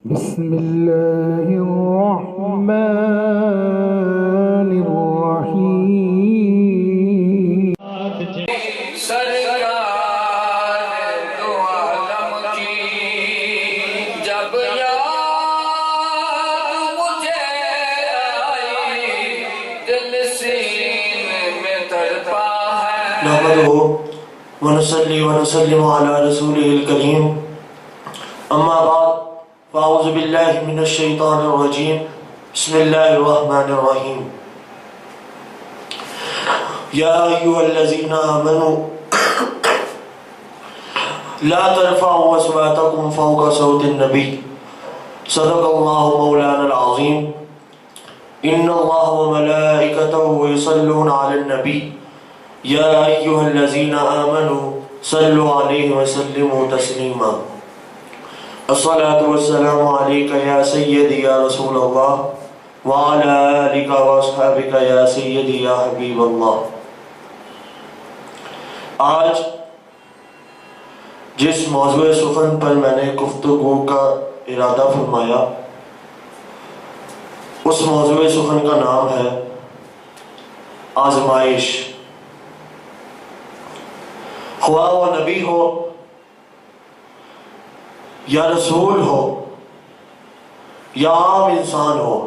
بسم اللہ الرحمن الرحیم۔ سرکار دو عالم کی جب یاد مجھے آئی، دل سینے میں تڑپا ہے۔ نحمده ونصلي ونسلم على رسوله الكريم، اما بعد فاعوذ بالله من الشيطان الرجيم، بسم الله الرحمن الرحيم۔ يا ايها الذين امنوا لا ترفعوا اصواتكم فوق صوت النبي، صدق الله مولانا العظيم۔ ان الله وملائكته يصلون على النبي یا ایہا الذین آمنوا صلوا علیہ وسلموا تسلیما۔ الصلاة والسلام علیکہ یا سیدی یا رسول اللہ وعلی آلک واصحابک یا سیدی یا حبیب اللہ۔ آج جس موضوع سخن پر میں نے گفتگو کا ارادہ فرمایا، اس موضوع سخن کا نام ہے آزمائش۔ خواہ وہ نبی ہو یا رسول ہو یا عام انسان ہو،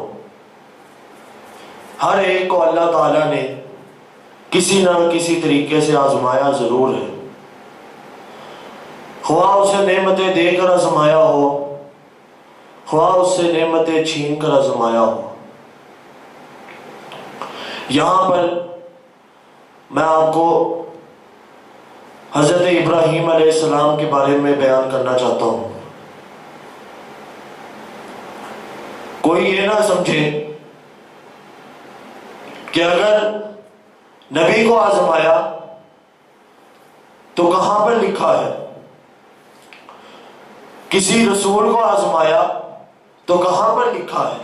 ہر ایک کو اللہ تعالیٰ نے کسی نہ کسی طریقے سے آزمایا ضرور ہے۔ خواہ اسے نعمتیں دے کر آزمایا ہو، خواہ اس سے نعمتیں چھین کر آزمایا ہو۔ یہاں پر میں آپ کو حضرت ابراہیم علیہ السلام کے بارے میں بیان کرنا چاہتا ہوں۔ کوئی یہ نہ سمجھے کہ اگر نبی کو آزمایا تو کہاں پر لکھا ہے، کسی رسول کو آزمایا تو کہاں پر لکھا ہے۔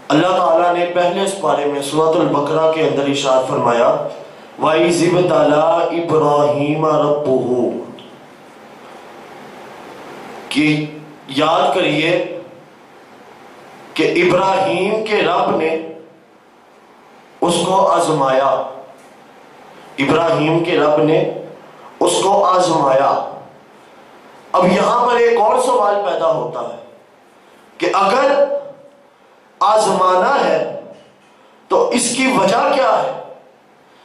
اللہ تعالیٰ نے پہلے اس بارے میں سورۃ البقرہ کے اندر ارشاد فرمایا، وَإِذِ ابْتَلَىٰ إِبْرَاهِيمَ رَبُّهُ، کہ یاد کریے کہ ابراہیم کے رب نے اس کو آزمایا، ابراہیم کے رب نے اس کو آزمایا۔ اب یہاں پر ایک اور سوال پیدا ہوتا ہے کہ اگر آزمانا ہے تو اس کی وجہ کیا ہے؟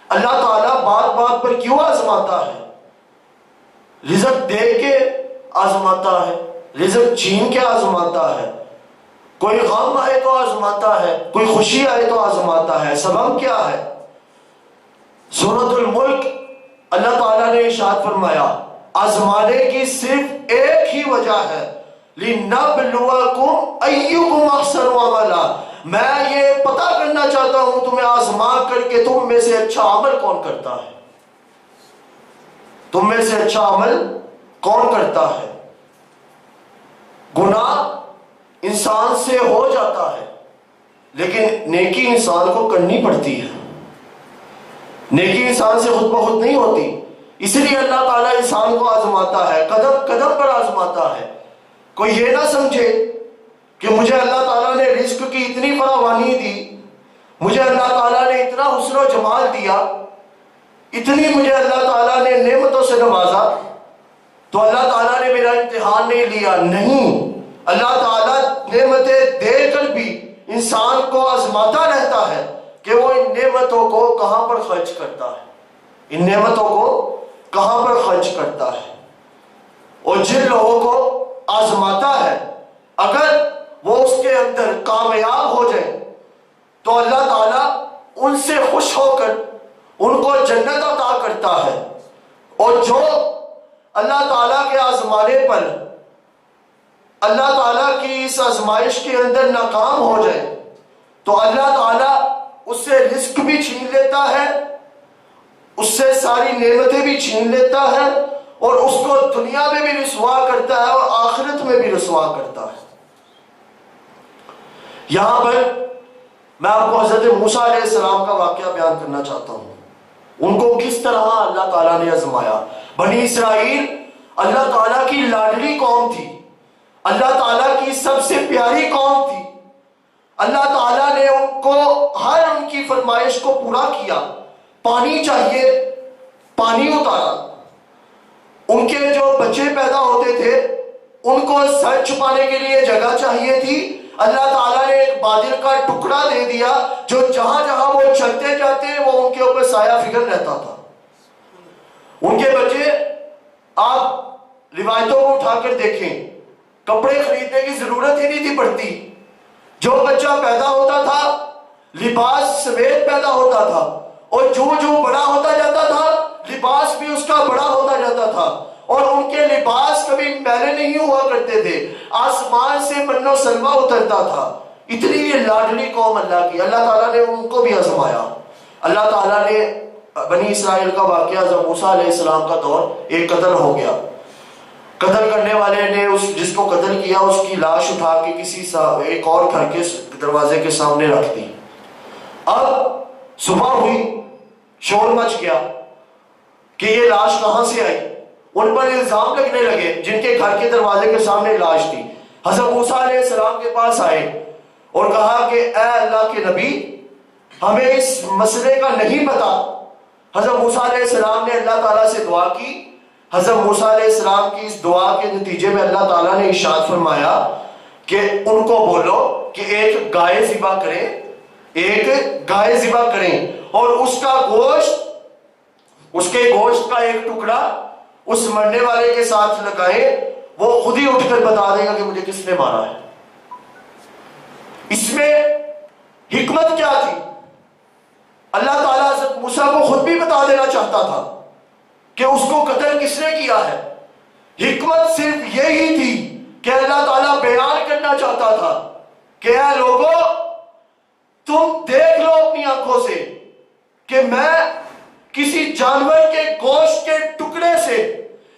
اللہ تعالیٰ بات بات پر کیوں آزماتا ہے؟ رزق دے کے آزماتا ہے، رزق چھین کے آزماتا ہے، کوئی غم آئے تو آزماتا ہے، کوئی خوشی آئے تو آزماتا ہے۔ سبب کیا ہے؟ سورۃ الملک اللہ تعالیٰ نے ارشاد فرمایا، آزمانے کی صرف ایک ہی وجہ ہے، لِنَبْلُوَكُمْ أَيُّكُمْ أَحْسَنُ عَمَلًا، میں یہ پتہ کرنا چاہتا ہوں تمہیں آزما کر کے تم میں سے اچھا عمل کون کرتا ہے، تم میں سے اچھا عمل کون کرتا ہے۔ گناہ انسان سے ہو جاتا ہے لیکن نیکی انسان کو کرنی پڑتی ہے، نیکی انسان سے خود بخود نہیں ہوتی، اس لیے اللہ تعالیٰ انسان کو آزماتا ہے، قدم قدم پر آزماتا ہے۔ کوئی یہ نہ سمجھے کہ مجھے اللہ تعالیٰ نے رزق کی اتنی فراوانی دی، مجھے اللہ تعالیٰ نے اتنا حسن و جمال دیا، اتنی مجھے اللہ تعالیٰ نے نعمتوں سے نوازا تو اللہ تعالیٰ نے میرا امتحان نہیں لیا۔ نہیں، اللہ تعالیٰ نعمتیں دے کر بھی انسان کو آزماتا رہتا ہے کہ وہ ان نعمتوں کو کہاں پر خرچ کرتا ہے، ان نعمتوں کو کہاں پر خرچ کرتا ہے۔ اور جن لوگوں کو آزماتا ہے اگر وہ اس کے اندر کامیاب ہو جائے تو اللہ تعالیٰ ان سے خوش ہو کر ان کو جنت عطا کرتا ہے، اور جو اللہ تعالیٰ کے آزمانے پر اللہ تعالیٰ کی اس آزمائش کے اندر ناکام ہو جائے تو اللہ تعالیٰ اس سے رزق بھی چھین لیتا ہے، اس سے ساری نعمتیں بھی چھین لیتا ہے، اور اس کو دنیا میں بھی رسوا کرتا ہے اور آخرت میں بھی رسوا کرتا ہے۔ یہاں پر میں آپ کو حضرت موسیٰ علیہ السلام کا واقعہ بیان کرنا چاہتا ہوں، ان کو کس طرح اللہ تعالیٰ نے آزمایا۔ بنی اسرائیل اللہ تعالیٰ کی لاڈلی قوم تھی، اللہ تعالیٰ کی سب سے پیاری قوم تھی. اللہ تعالیٰ نے ان کو ہر ان کی فرمائش کو پورا کیا. پانی چاہیے، پانی اتارا. ان کے جو بچے پیدا ہوتے تھے ان کو سر چھپانے کے لیے جگہ چاہیے تھی. اللہ تعالیٰ نے ایک بادل کا ٹکڑا دے دیا جو جہاں جہاں وہ چلتے جاتے وہ ان کے اوپر سایہ فکر رہتا تھا. ان کے بچے، آپ روایتوں کو اٹھا کر دیکھیں، کپڑے خریدنے کی ضرورت ہی نہیں تھی پڑتی. جو بچہ پیدا ہوتا تھا لباس سمیت پیدا ہوتا تھا، اور جو بڑا ہوتا جاتا تھا لباس بھی اس کا بڑا ہوتا جاتا تھا. اور ان کے لباس کبھی میلے نہیں ہوا کرتے تھے. آسمان سے من و سلوہ اترتا تھا. اتنی یہ لاڈلی قوم اللہ کی. اللہ تعالیٰ نے ان کو بھی آزمایا. اللہ تعالیٰ نے بنی اسرائیل کا واقعہ، جب موسیٰ علیہ السلام کا دور، ایک قتل ہو گیا. قتل کرنے والے نے جس کو قتل کیا اس کی لاش اٹھا کے کسی ایک اور گھر کے دروازے کے سامنے رکھ دی. اب صبح ہوئی، شور مچ گیا کہ یہ لاش کہاں سے آئی. ان پر الزام لگنے لگے جن کے گھر کے دروازے کے سامنے لاش تھی. حضرت موسیٰ علیہ السلام کے پاس آئے اور کہا کہ اے اللہ کے نبی، ہمیں اس مسئلے کا نہیں پتا. حضرت موسیٰ علیہ السلام نے اللہ تعالیٰ سے دعا کی. حضرت موسیٰ علیہ السلام کی اس دعا کے نتیجے میں اللہ تعالیٰ نے ارشاد فرمایا کہ ان کو بولو کہ ایک گائے ذبح کریں اور اس کے گوشت کا ایک ٹکڑا اس مرنے والے کے ساتھ لگائیں. وہ خود ہی اٹھ کر بتا دے گا کہ مجھے کس نے مارا ہے. اس میں حکمت کیا تھی؟ اللہ تعالیٰ حضرت موسیٰ کو خود بھی بتا دینا چاہتا تھا کہ اس کو قتل کس نے کیا ہے. حکمت صرف یہی تھی کہ اللہ تعالیٰ بیان کرنا چاہتا تھا کہ اے لوگو، تم دیکھ لو اپنی آنکھوں سے کہ میں کسی جانور کے گوشت کے ٹکڑے سے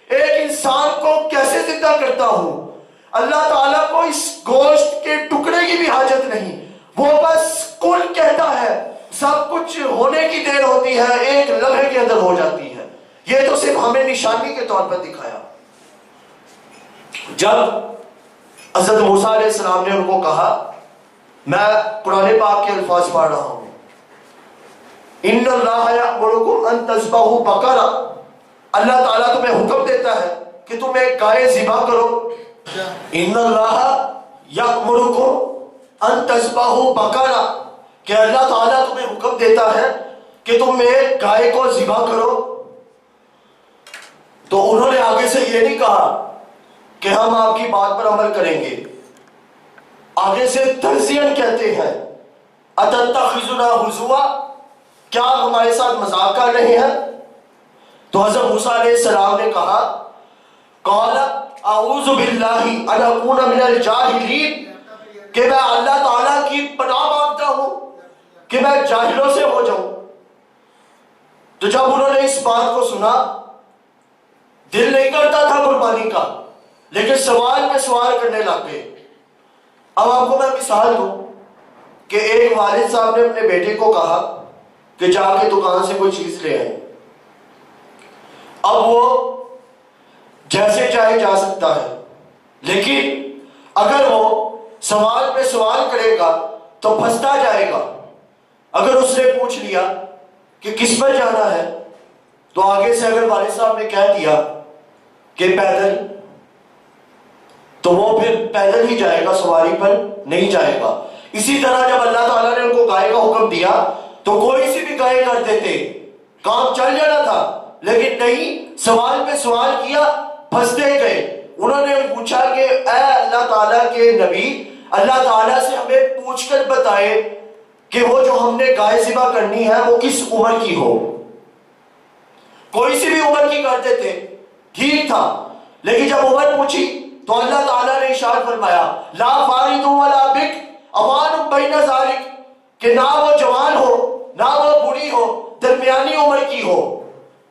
ایک انسان کو کیسے زندہ کرتا ہوں. اللہ تعالیٰ کو اس گوشت کے ٹکڑے کی بھی حاجت نہیں. وہ بس کن کہتا ہے، سب کچھ ہونے کی دیر ہوتی ہے، ایک لمحے کے اندر ہو جاتی ہے. یہ تو صرف ہمیں نشانی کے طور پر دکھایا. جب حضرت موسیٰ علیہ السلام نے ان کو کہا، میں قرآن پاک کے الفاظ پڑھ رہا ہوں، ان اللہ یأمرکم ان تذبحوا بقرہ، اللہ تعالیٰ تمہیں حکم دیتا ہے کہ تم ایک گائے ذبح کرو. ان اللہ یأمرکم ان تذبحوا بقرہ، کہ اللہ تعالیٰ تمہیں حکم دیتا ہے کہ تم ایک گائے کو ذبح کرو. تو انہوں نے آگے سے یہ نہیں کہا کہ ہم آپ کی بات پر عمل کریں گے. آگے سے ترزین کہتے ہیں، اتتخذنا ہزوا، کیا آپ ہمارے ساتھ مذاق کر رہے ہیں؟ تو حضرت موسیٰ علیہ السلام نے کہا، قال اعوذ باللہ ان اکون من الجاہلین، کہ میں اللہ تعالیٰ کی پناہ مانگتا ہوں کہ میں جاہلوں سے ہو جاؤں. تو جب انہوں نے اس بات کو سنا، دل نہیں کرتا تھا قربانی کا، لیکن سوال میں سوال کرنے لگ گئے. اب آپ کو میں مثال دوں کہ ایک والد صاحب نے اپنے بیٹے کو کہا کہ جا کے دکان سے کوئی چیز لے آئے. اب وہ جیسے چاہے جا سکتا ہے، لیکن اگر وہ سوال پہ سوال کرے گا تو پھنستا جائے گا. اگر اس نے پوچھ لیا کہ کس پر جانا ہے، تو آگے سے اگر والد صاحب نے کہہ دیا کہ پیدل، تو وہ پھر پیدل ہی جائے گا، سواری پر نہیں جائے گا. اسی طرح جب اللہ تعالیٰ نے ان کو گائے کا حکم دیا تو کوئی سی بھی گائے کر دیتے، کام چل جانا تھا. لیکن نہیں، سوال پہ سوال کیا، پھنستے گئے. انہوں نے پوچھا کہ اے اللہ تعالیٰ کے نبی، اللہ تعالیٰ سے ہمیں پوچھ کر بتائے کہ وہ جو ہم نے گائے ذبح کرنی ہے وہ کس عمر کی ہو. کوئی سی بھی عمر کی کرتے تھے، ٹھیک تھا. لیکن جب عمر پوچھی تو اللہ تعالیٰ نے ارشاد فرمایا، لا فارض ولا بکر اوان بین ذالک، کہ نہ وہ جوان ہو نہ وہ بوڑھی ہو، درمیانی عمر کی ہو.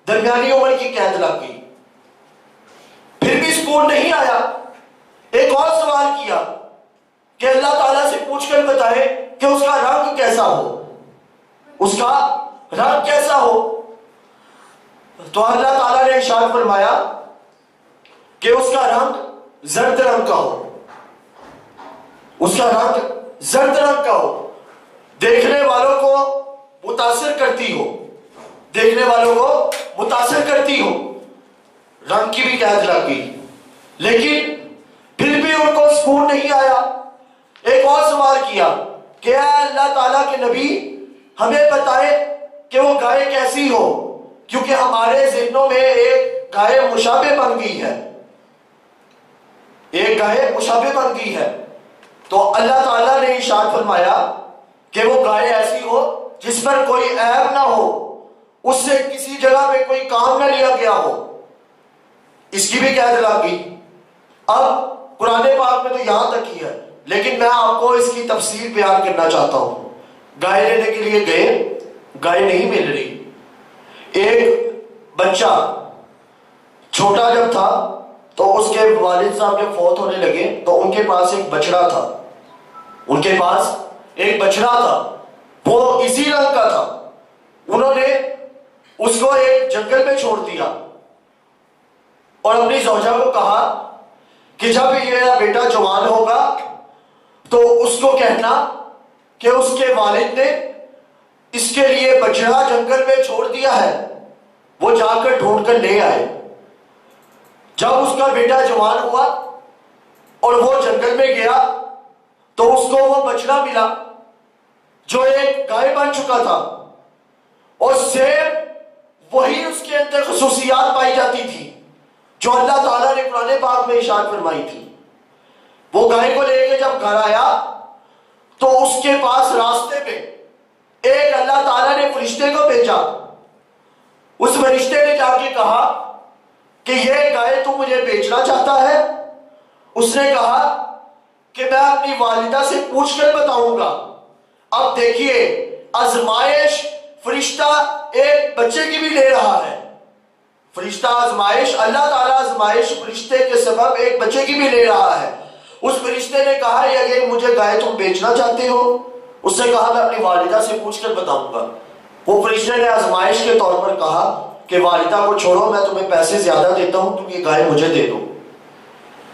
درمیانی عمر کی قید لگ گئی. پھر بھی سکون نہیں آیا. ایک اور سوال کیا کہ اللہ تعالیٰ سے پوچھ کر بتائے کہ اس کا رنگ کیسا ہو، اس کا رنگ کیسا ہو. تو اللہ تعالیٰ نے ارشاد فرمایا کہ اس کا رنگ زرد رنگ کا ہو. اس کا رنگ زرد رنگ کا ہو، دیکھنے والوں کو متاثر کرتی ہو، دیکھنے والوں کو متاثر کرتی ہو، رنگ کی بھی قید لگ گئی، لیکن پھر بھی ان کو سکون نہیں آیا۔ ایک اور سوال کیا کہ اے اللہ تعالیٰ کے نبی ہمیں بتائے کہ وہ گائے کیسی ہو، کیونکہ ہمارے ذہنوں میں ایک گائے مشابہ بن گئی ہے، ایک گائے مشابہ بن گئی ہے۔ تو اللہ تعالیٰ نے ارشاد فرمایا کہ وہ گائے ایسی ہو جس پر کوئی عیب نہ ہو، اس سے کسی جگہ پہ کوئی کام نہ لیا گیا ہو، اس کی بھی قید لگ گئی۔ اب قرآن پاک میں تو یہاں تک ہی ہے، لیکن میں آپ کو اس کی تفصیل بیان کرنا چاہتا ہوں۔ گائے لینے کے لیے گئے، گائے نہیں مل رہی۔ ایک بچہ چھوٹا جب تھا تو اس کے والد صاحب جب فوت ہونے لگے تو ان کے پاس ایک بچڑا تھا، ان کے پاس ایک بچڑا تھا، وہ اسی رنگ کا تھا۔ انہوں نے اس کو ایک جنگل میں چھوڑ دیا اور اپنی زوجہ کو کہا کہ جب یہ میرا بیٹا جوان ہوگا تو اس کو کہنا کہ اس کے والد نے اس کے لیے بچڑا جنگل میں چھوڑ دیا ہے، وہ جا کر ڈھونڈ کر لے آئے۔ جب اس کا بیٹا جوان ہوا اور وہ جنگل میں گیا تو اس کو وہ بچڑا ملا جو ایک گائے بن چکا تھا، اور سیم وہی اس کے اندر خصوصیات پائی جاتی تھی جو اللہ تعالیٰ نے قرآن پاک میں ارشاد فرمائی تھی۔ وہ گائے کو لے کے جب گھر آیا تو اس کے پاس راستے میں ایک اللہ تعالیٰ نے فرشتے کو بھیجا۔ اس فرشتے نے جا کے کہا کہ یہ گائے تو مجھے بیچنا چاہتا ہے؟ اس نے کہا کہ میں اپنی والدہ سے پوچھ کر بتاؤں گا۔ اب دیکھیے، آزمائش فرشتہ ایک بچے کی بھی لے رہا ہے، فرشتہ آزمائش، اللہ تعالیٰ آزمائش فرشتے کے سبب ایک بچے کی بھی لے رہا ہے۔ اس فرشتے نے کہا یہ مجھے گائے تم بیچنا چاہتے ہو؟ اس نے کہا میں اپنی والدہ سے پوچھ کر بتاؤں گا۔ وہ فرشتے نے آزمائش کے طور پر کہا کہ والدہ کو چھوڑو، میں تمہیں پیسے زیادہ دیتا ہوں، تم یہ گائے مجھے دے دو۔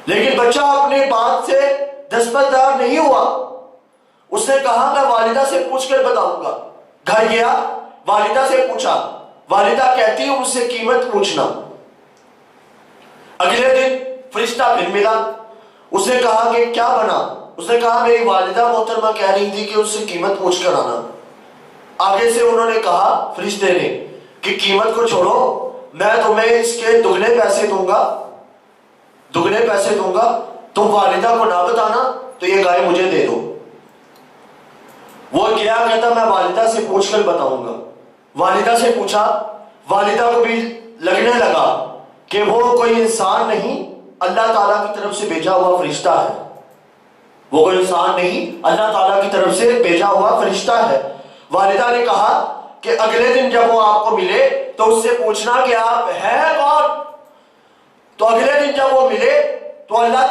لیکن بچہ اپنے بات سے دستبردار نہیں ہوا، اس نے کہا میں والدہ سے پوچھ کر بتاؤں گا۔ گھر گیا، والدہ سے پوچھا، والدہ کہتی ہے مجھ سے قیمت پوچھنا۔ اگلے دن فرشتہ پھر ملا، اس نے کہا کہ کیا بنا؟ اس نے کہا میری والدہ محترمہ کہہ رہی تھی کہ اس سے قیمت پوچھ کر آنا۔ آگے سے انہوں نے کہا فرشتے نے کہ قیمت کو چھوڑو، میں تمہیں اس کے دگنے پیسے دوں گا، دگنے پیسے دوں گا، تم والدہ کو نہ بتانا تو یہ گائے مجھے دے دو۔ وہ گیا، کہتا میں والدہ سے پوچھ کر بتاؤں گا۔ والدہ سے پوچھا، والدہ کو بھی لگنے لگا کہ وہ کوئی انسان نہیں، اللہ تعالیٰ کی طرف سے بھیجا ہوا فرشتہ ہے، وہ کوئی انسان نہیں، اللہ تعالیٰ کی طرف سے بھیجا ہوا فرشتہ ہے۔ والدہ نے کہا کہ اگلے دن جب وہ آپ کو ملے تو اس سے پوچھنا کہ آپ ہیں کون؟ تو اگلے دن جب وہ ملے تو اللہ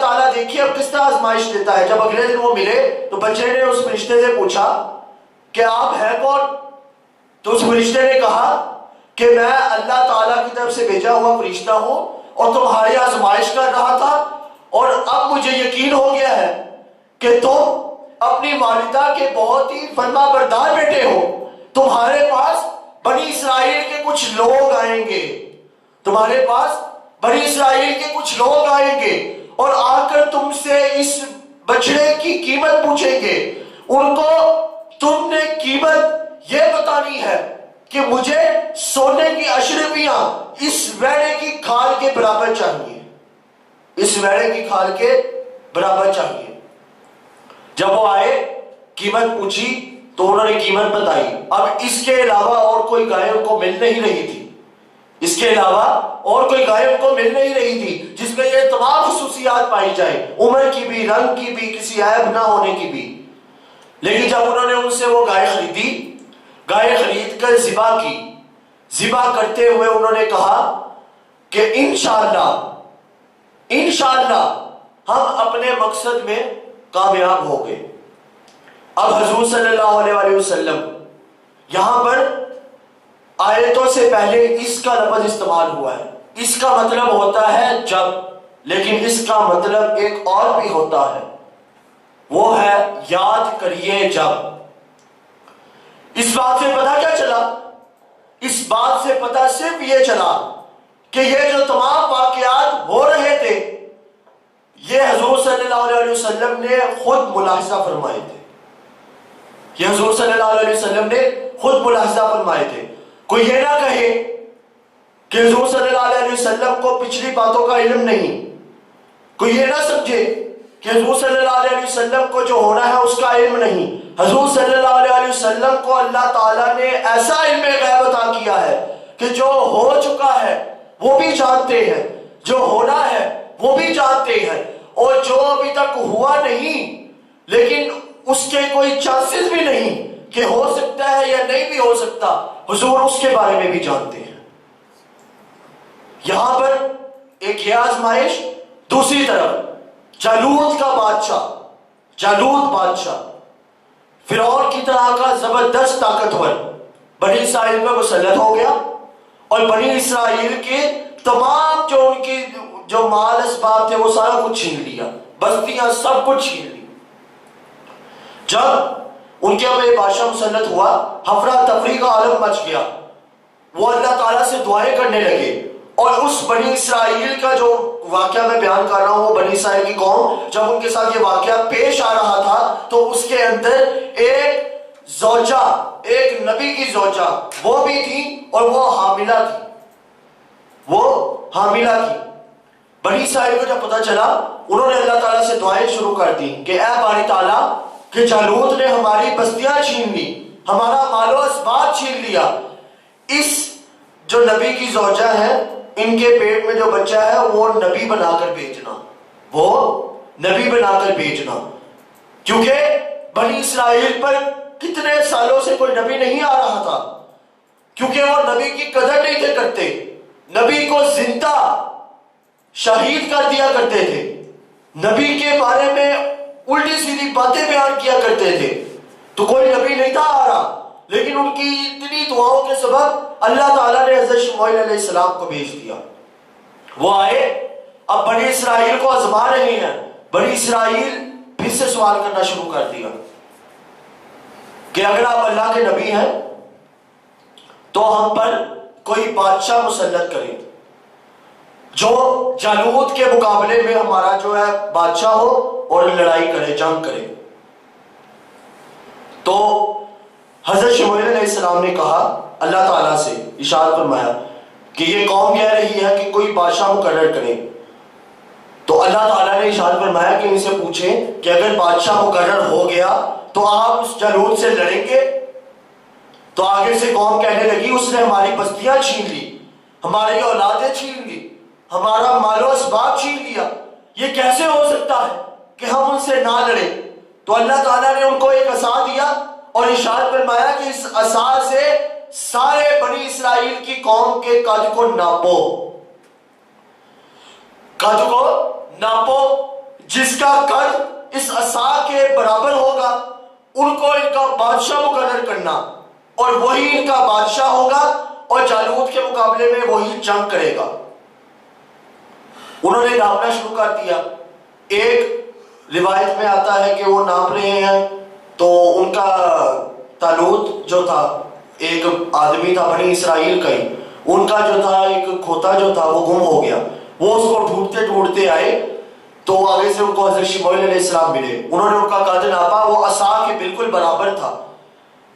تعالیٰ دیکھیے اب کس طرح آزمائش دیتا ہے۔ جب اگلے دن وہ ملے تو بچے نے اس فرشتے سے پوچھا کہ آپ ہیں کون؟ تو اس فرشتے نے کہا کہ میں اللہ تعالیٰ کی طرف سے بھیجا ہوا فرشتہ ہوں اور تمہاری آزمائش کر رہا تھا، اور اب مجھے یقین ہو گیا ہے کہ تم اپنی والدہ کے بہت ہی فرما بردار بیٹے ہو۔ تمہارے پاس بنی اسرائیل کے کچھ لوگ آئیں گے، تمہارے پاس بنی اسرائیل کے کچھ لوگ آئیں گے اور آ کر تم سے اس بچڑے کی قیمت پوچھیں گے۔ ان کو تم نے قیمت یہ بتانی ہے کہ مجھے سونے کی اشرفیاں اس ویڑے کی کھال کے برابر چاہیے، اس ویڑے کی کھال کے برابر چاہیے۔ جب وہ آئے قیمت پوچھی تو انہوں نے قیمت بتائی۔ اب اس کے علاوہ اور کوئی گائے ان کو مل نہیں رہی تھی، اس کے علاوہ اور کوئی گائے ان کو مل نہیں رہی تھی جس میں یہ تمام خصوصیات پائی جائیں، عمر کی بھی، رنگ کی بھی، کسی عیب نہ ہونے کی بھی۔ لیکن جب انہوں نے ان سے وہ گائے خریدی، گائے خرید کر ذبح کی، ذبح کرتے ہوئے انہوں نے کہا کہ انشاءاللہ ہم اپنے مقصد میں کامیاب ہو گئے۔ اب حضور صلی اللہ علیہ وسلم یہاں پر آیتوں سے پہلے اس کا لفظ استعمال ہوا ہے۔ اس کا مطلب ہوتا ہے جب، لیکن اس کا مطلب ایک اور بھی ہوتا ہے، وہ ہے یاد کریے جب۔ اس بات سے پتہ کیا چلا؟ اس بات سے پتہ صرف یہ چلا کہ یہ جو تمام واقعات ہو رہے تھے یہ حضور صلی اللہ علیہ وسلم نے خود ملاحظہ فرمائے تھے۔ یہ حضور صلی اللہ علیہ وسلم نے خود ملاحظہ فرمائے تھے۔ کوئی یہ نہ کہے کہ حضور صلی اللہ علیہ وسلم کو پچھلی باتوں کا علم نہیں، کوئی یہ نہ سمجھے کہ حضور صلی اللہ علیہ وسلم کو جو ہونا ہے اس کا علم نہیں۔ حضور صلی اللہ علیہ وسلم کو اللہ تعالیٰ نے ایسا علم غیب عطا کیا ہے کہ جو ہو چکا ہے وہ بھی جانتے ہیں، جو ہونا ہے وہ بھی جانتے ہیں، اور جو ابھی تک ہوا نہیں لیکن اس کے کوئی چانسز بھی نہیں کہ ہو سکتا ہے یا نہیں بھی ہو سکتا، حضور اس کے بارے میں بھی جانتے ہیں۔ یہاں پر ایک یہ آزمائش، دوسری طرف جالوت کا بادشاہ، جالوت بادشاہ فرعون کی طرح کا زبردست طاقتور بنی اسرائیل پر مسلط ہو گیا، اور بنی اسرائیل کے تمام جو ان کی جو مال اسباب تھے وہ سارا کچھ چھین لیا، بستیاں سب کچھ چھین لی۔ جب ان کے اوپر بادشاہ مسلط ہوا، ہفرا تفری کا عالم مچ گیا، وہ اللہ تعالیٰ سے دعائیں کرنے لگے، اور اس بنی اسرائیل کا جو واقعہ میں بیان کر رہا ہوں، وہ بنی اسرائیل کی قوم جب ان کے ساتھ یہ واقعہ پیش آ رہا تھا تو اس کے اندر ایک زوجہ، ایک نبی کی زوجہ وہ بھی تھی اور وہ حاملہ تھی، وہ حاملہ تھی۔ بنی اسرائیل کو جب پتہ چلا انہوں نے اللہ تعالیٰ سے دعائیں شروع کر دی کہ اے باری تعالیٰ کہ جالوت نے ہماری بستیاں چھین لی، ہمارا مال و اسباب چھین لیا، اس جو نبی کی زوجہ ہے ان کے پیٹ میں جو بچہ ہے وہ نبی بنا کر بھیجنا، وہ نبی بنا کر بھیجنا، کیونکہ بنی اسرائیل پر کتنے سالوں سے کوئی نبی نہیں آ رہا تھا، کیونکہ وہ نبی کی قدر نہیں تھے کرتے، نبی کو زندہ شہید کر دیا کرتے تھے، نبی کے بارے میں الٹی سیدھی باتیں بیان کیا کرتے تھے، تو کوئی نبی نہیں تھا آ رہا، لیکن ان کی اتنی دعاؤں کے سبب اللہ تعالیٰ نے حضرت شموئیل علیہ السلام کو بھیج دیا۔ وہ آئے، اب بنی اسرائیل کو آزما رہے ہیں، بنی اسرائیل پھر سے سوال کرنا شروع کر دیا کہ اگر آپ اللہ کے نبی ہیں تو ہم پر کوئی بادشاہ مسلط کریں جو جالوت کے مقابلے میں ہمارا جو ہے بادشاہ ہو اور لڑائی کرے، جنگ کرے۔ تو حضرت شموئیل علیہ السلام نے کہا اللہ تعالیٰ سے، ارشاد فرمایا کہ یہ قوم کہہ رہی ہے کہ کوئی بادشاہ مقرر کرے، تو اللہ تعالیٰ نے ارشاد فرمایا کہ ان سے پوچھیں کہ اگر بادشاہ مقرر ہو گیا تو آپ اس جالوت سے لڑیں گے؟ تو آگے سے قوم کہنے لگی اس نے ہماری بستیاں چھین لی، ہماری اولادیں چھین لی، ہمارا مال و اسباب چھین لیا، یہ کیسے ہو سکتا ہے کہ ہم ان سے نہ لڑیں؟ تو اللہ تعالیٰ نے ان کو ایک عصا دیا اور ارشاد فرمایا کہ اس عصا سے سارے بنی اسرائیل کی قوم کے قد کو ناپو، قد کو ناپو، جس کا قد اس عصا کے برابر ہوگا ان کو ان کا بادشاہ مقرر کرنا، اور وہی ان کا بادشاہ ہوگا اور جالوت کے مقابلے میں وہی جنگ کرے گا۔ انہوں نے ناپنا شروع کر دیا۔ ایک روایت میں آتا ہے کہ وہ ناپ رہے ہیں تو ان کا تالوت جو تھا، ایک آدمی تھا بنی اسرائیل کا ہی، ان کا جو تھا ایک کھوتا جو تھا وہ گم ہو گیا، وہ اس کو ڈھونڈتے ڈھونڈتے آئے تو آگے سے ان کو حضرت شموئیل علیہ السلام ملے، انہوں نے ان کا قد ناپا، وہ عصا کے بالکل برابر تھا۔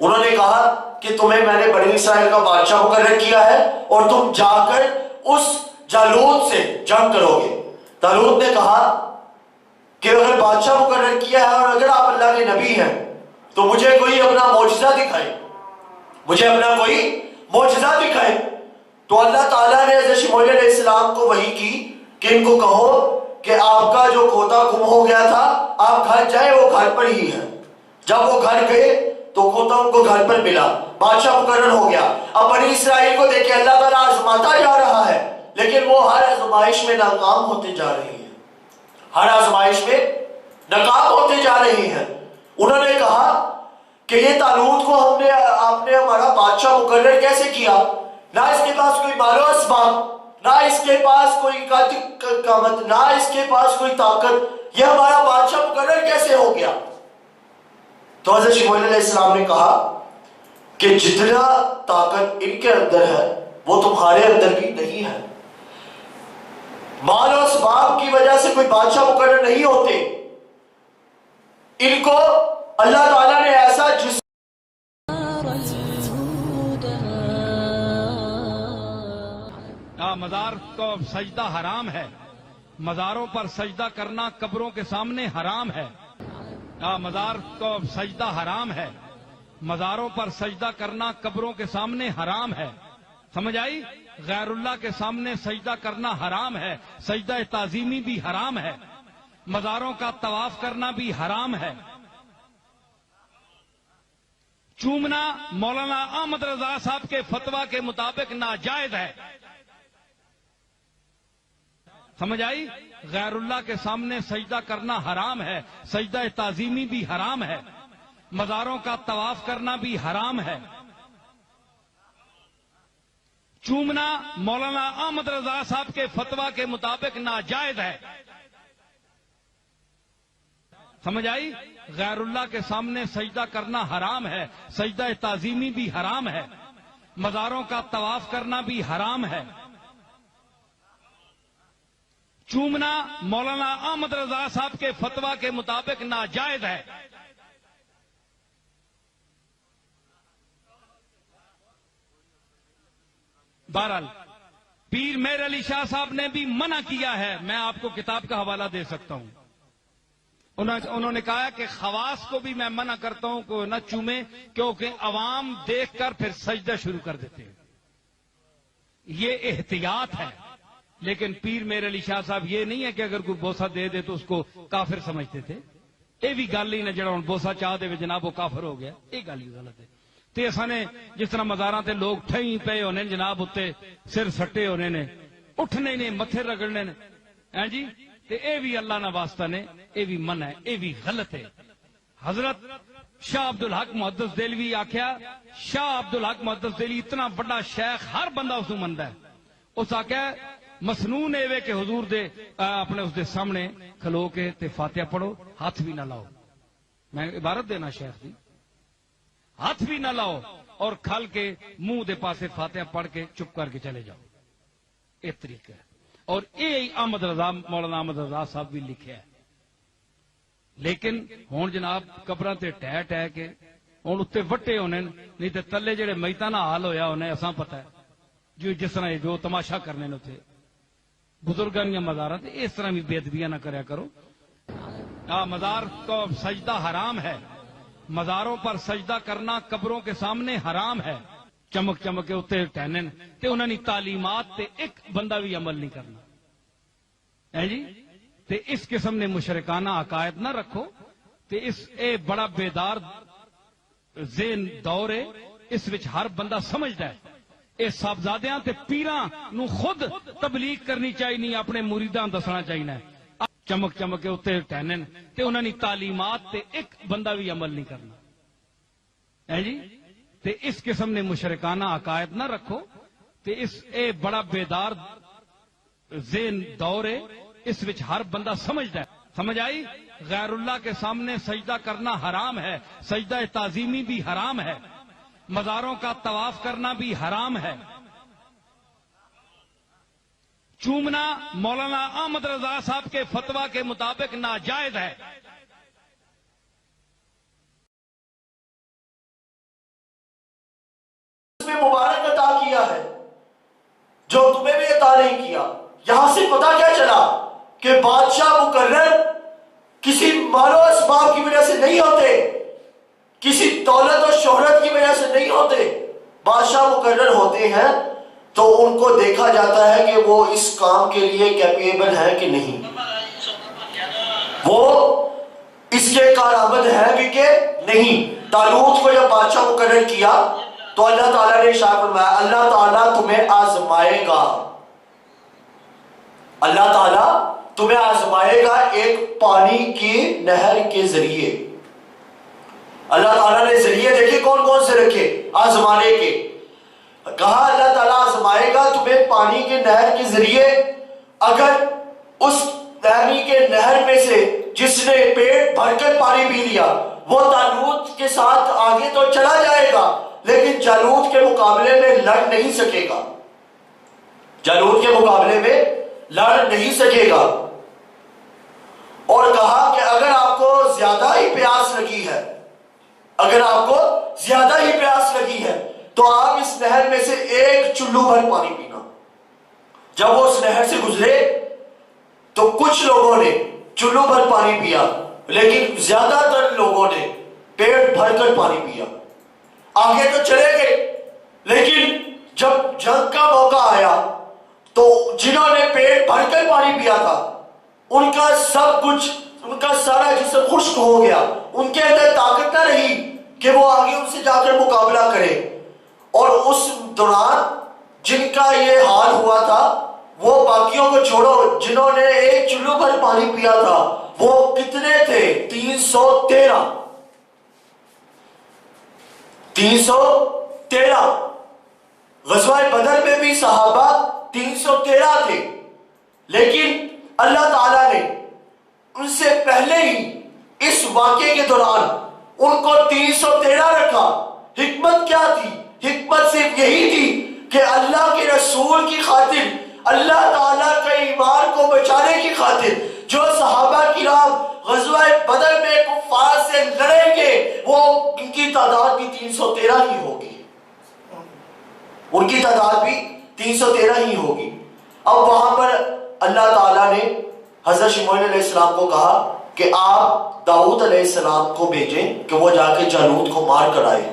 انہوں نے کہا کہ تمہیں میں نے بنی اسرائیل کا بادشاہ مقرر کیا ہے اور تم جا کر اس جالوت سے جنگ کرو گے۔ طالوت نے کہا کہ اگر بادشاہ مقرر کیا ہے اور اگر آپ اللہ کے نبی ہیں تو مجھے کوئی اپنا معجزہ دکھائے، مجھے اپنا کوئی معجزہ دکھائے۔ تو اللہ تعالیٰ نے حضرت شموئیل علیہ السلام کو وحی کی کہ ان کو کہو کہ آپ کا جو کھوتا گم ہو گیا تھا آپ گھر جائیں، وہ گھر پر ہی ہے۔ جب وہ گھر گئے تو کھوتا ان کو گھر پر ملا، بادشاہ مقرر ہو گیا۔ اب بنی اسرائیل کو دیکھیں اللہ تعالیٰ آزماتا جا رہا ہے، لیکن وہ ہر آزمائش میں ناکام ہوتے جا رہے ہیں، ہر آزمائش میں ناکام ہوتے جا رہے ہیں۔ انہوں نے کہا کہ یہ طالوت کو آپ نے ہمارا بادشاہ مقرر کیسے کیا؟ نہ اس کے پاس کوئی مال و اسباب، نہ اس کے پاس کوئی قامت، نہ اس کے پاس کوئی طاقت، یہ ہمارا بادشاہ مقرر کیسے ہو گیا؟ تو حضرت شمویل علیہ السلام نے کہا کہ جتنا طاقت ان کے اندر ہے وہ تمہارے اندر بھی نہیں ہے۔ مال و اسباب کی وجہ سے کوئی بادشاہ مقرر نہیں ہوتے، ان کو اللہ تعالیٰ نے ایسا جس مزار کو سجدہ حرام ہے، مزاروں پر سجدہ کرنا قبروں کے سامنے حرام ہے۔ مزار کو سجدہ حرام ہے، مزاروں پر سجدہ کرنا قبروں کے سامنے حرام ہے۔ سمجھ آئی؟ غیر اللہ کے سامنے سجدہ کرنا حرام ہے، سجدہ تعظیمی بھی حرام ہے، مزاروں کا طواف کرنا بھی حرام ہے۔ چومنا مولانا احمد رضا صاحب کے فتویٰ کے مطابق ناجائز ہے۔ سمجھ آئی؟ غیر اللہ کے سامنے سجدہ کرنا حرام ہے، سجدہ تعظیمی بھی حرام ہے، مزاروں کا طواف کرنا بھی حرام ہے۔ چومنا مولانا احمد رضا صاحب کے فتویٰ کے مطابق ناجائز ہے۔ سمجھ آئی؟ غیر اللہ کے سامنے سجدہ کرنا حرام ہے، سجدہ تعظیمی بھی حرام ہے، مزاروں کا طواف کرنا بھی حرام ہے۔ چومنا مولانا احمد رضا صاحب کے فتویٰ کے مطابق ناجائز ہے۔ بہرحال پیر مہر علی شاہ صاحب نے بھی منع کیا ہے، میں آپ کو کتاب کا حوالہ دے سکتا ہوں۔ انہوں نے کہا کہ خواص کو بھی میں منع کرتا ہوں کہ نہ چومے، کیونکہ عوام دیکھ کر پھر سجدہ شروع کر دیتے ہیں، یہ احتیاط ہے۔ لیکن پیر مہر علی شاہ صاحب یہ نہیں ہے کہ اگر کوئی بوسہ دے دے تو اس کو کافر سمجھتے تھے، یہ بھی گل ہی نہ جڑا بوسہ چاہ دے جناب وہ کافر ہو گیا، یہ گل ہی غلط ہے۔ تے اساں نے جس طرح مزاراں تے لوگ ٹھئی پے ہونے جناب اتے سر سٹے ہونے نے، اٹھنے نے، متھے رگڑنے نے، ہیں جی، تے اے بھی اللہ نہ واسطہ نے، اے بھی منع ہے، اے بھی غلط ہے۔ حضرت شاہ عبدالحق محدث دہلوی آکھیا، شاہ عبدالحق محدث دہلوی اتنا بڑا شیخ، ہر بندہ اس کو مندا ہے۔ اس آکھیا مسنون اے وے کہ حضور دے اپنے اس دے سامنے کھلو کے تے فاتحہ پڑھو، ہاتھ بھی نہ لاؤ، میں عبارت دینا شیخ دی، ہاتھ بھی نہ لاؤ اور کھل کے منہ دے پاسے فاتحہ پڑھ کے چپ کر کے چلے جاؤ، ایک طریقہ ہے۔ اور یہ احمد رضا مولانا احمد رضا صاحب بھی لکھیا ہے۔ لیکن ہون جناب قبراں تے ٹہ ٹہ کے ہون اتنے وٹے ہونے، نہیں تے تلے جڑے میتاں نہ حال ہویا ہونے اساں پتہ ہے جو جس طرح جو تماشا کرنے نے اتنے بزرگاں دیاں مزاراں تے اس طرح بھی بے ادبیاں نہ کریا کرو۔ مزار کو سجدہ حرام ہے، مزاروں پر سجدہ کرنا قبروں کے سامنے حرام ہے۔ چمک چمک کے اتنے ٹہنن تے انہاں دی تعلیمات تے ایک بندہ بھی عمل نہیں کرنا ہے جی، تے اس قسم نے مشرکانہ عقائد نہ رکھو، تے اس اے بڑا بیدار ذہن دور ہے، اس وچ ہر بندہ سمجھدا ہے۔ اے صاحبزادیاں تے پیراں نو خود تبلیغ کرنی چاہیے، اپنے مریداں دسنا چاہیے، چمک چمک کے اتنے ٹہنن تے انہاں دی تعلیمات تے ایک بندہ بھی عمل نہیں کرنا ہے جی، تے اس قسم نے مشرکانہ عقائد نہ رکھو، تے اس اے بڑا بیدار ذہن دور ہے، اس وچ ہر بندہ سمجھدا ہے۔ سمجھ آئی؟ غیر اللہ کے سامنے سجدہ کرنا حرام ہے، سجدہ تعظیمی بھی حرام ہے، مزاروں کا طواف کرنا بھی حرام ہے۔ چومنا مولانا احمد رضا صاحب کے فتویٰ کے مطابق ناجائز ہے۔ مبارک عطا کیا ہے جو تمہیں بھی عطا نہیں کیا۔ یہاں سے پتہ کیا چلا کہ بادشاہ مقرر کسی مال و اسباب کی وجہ سے نہیں ہوتے، کسی دولت اور شہرت کی وجہ سے نہیں ہوتے۔ بادشاہ مقرر ہوتے ہیں تو ان کو دیکھا جاتا ہے کہ وہ اس کام کے لیے کیپیبل ہے کہ نہیں، وہ اس کے کارآمد ہے بھی کہ نہیں۔ طالوت کو جب بادشاہ مقرر کیا تو اللہ تعالیٰ نے ارشاد فرمایا اللہ تعالیٰ تمہیں آزمائے گا، اللہ تعالیٰ تمہیں آزمائے گا ایک پانی کی نہر کے ذریعے۔ اللہ تعالیٰ نے ذریعے دیکھے کون کون سے رکھے آزمانے کے، کہا اللہ تعالیٰ آزمائے گا تمہیں پانی کے نہر کے ذریعے، اگر اس پانی کے نہر میں سے جس نے پیٹ بھر کر پانی پی لیا وہ طالوت کے ساتھ آگے تو چلا جائے گا لیکن جالوت کے مقابلے میں لڑ نہیں سکے گا، جالوت کے مقابلے میں لڑ نہیں سکے گا۔ اور کہا کہ اگر آپ کو زیادہ ہی پیاس لگی ہے، اگر آپ کو زیادہ ہی پیاس لگی ہے تو آپ اس نہر میں سے ایک چلو بھر پانی پینا۔ جب وہ اس نہر سے گزرے تو کچھ لوگوں نے چلو بھر پانی پیا لیکن زیادہ تر لوگوں نے پیٹ بھر کر پانی پیا۔ آگے تو چلے گئے لیکن جب جنگ کا موقع آیا تو جنہوں نے پیٹ بھر کر پانی پیا تھا ان کا سب کچھ، ان کا سارا جسم خشک ہو گیا، ان کے اندر طاقت نہ رہی کہ وہ آگے ان سے جا کر مقابلہ کرے۔ اور اس دوران جن کا یہ حال ہوا تھا وہ باقیوں کو چھوڑو، جنہوں نے ایک چلو بھر پانی پیا تھا وہ کتنے تھے؟ 313 313۔ غزوہ بدر میں بھی صحابہ 313 تھے لیکن اللہ تعالیٰ نے ان سے پہلے ہی اس واقعے کے دوران ان کو 313 رکھا۔ حکمت کیا تھی؟ حکمت صرف یہی تھی کہ اللہ کے رسول کی خاطر، اللہ تعالیٰ کے ایمان کو بچانے کی خاطر جو صحابہ کرام غزوہ بدر میں کفار سے لڑیں گے وہ ان کی تعداد بھی 313 ہی ہوگی، ان کی تعداد بھی 313 ہی ہوگی۔ اب وہاں پر اللہ تعالیٰ نے حضرت شمعون علیہ السلام کو کہا کہ آپ داؤد علیہ السلام کو بھیجیں کہ وہ جا کے جالوت کو مار کر آئے۔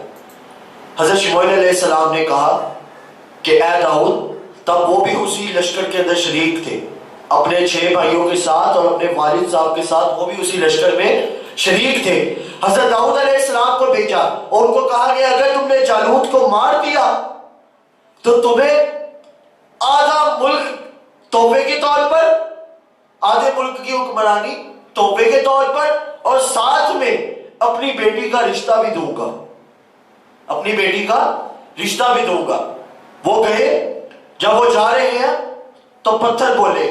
حضرت شمعون علیہ السلام نے کہا کہ اے داؤد، تب وہ بھی اسی لشکر کے اندر شریک تھے، اپنے 6 بھائیوں کے ساتھ اور اپنے والد صاحب کے ساتھ وہ بھی اسی لشکر میں شریک تھے۔ حضرت داؤد علیہ السلام کو بھیجا اور ان کو کہا کہ اگر تم نے جالوت کو مار دیا تو تمہیں آدھا ملک تحفے کے طور پر، آدھے ملک کی حکمرانی تحفے کے طور پر، اور ساتھ میں اپنی بیٹی کا رشتہ بھی دوں گا، اپنی بیٹی کا رشتہ بھی دوں گا۔ وہ گئے، جب وہ جا رہے ہیں تو پتھر بولے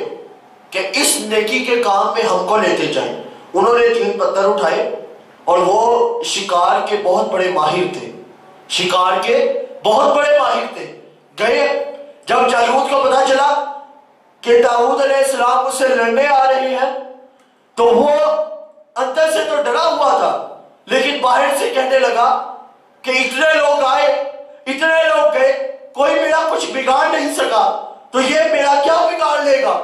کہ اس نیکی کے کام میں ہم کو لیتے جائیں۔ انہوں نے 3 پتھر اٹھائے اور وہ شکار کے بہت بڑے ماہر تھے، شکار کے بہت بڑے ماہر تھے۔ گئے، جب جالوت کو پتا چلا کہ داؤد علیہ السلام اس سے لڑنے آ رہے ہیں تو وہ اندر سے تو ڈرا ہوا تھا لیکن باہر سے کہنے لگا کہ اتنے لوگ آئے، اتنے لوگ گئے، کوئی میرا کچھ بگاڑ نہیں سکا تو یہ میرا کیا بگاڑ لے گا۔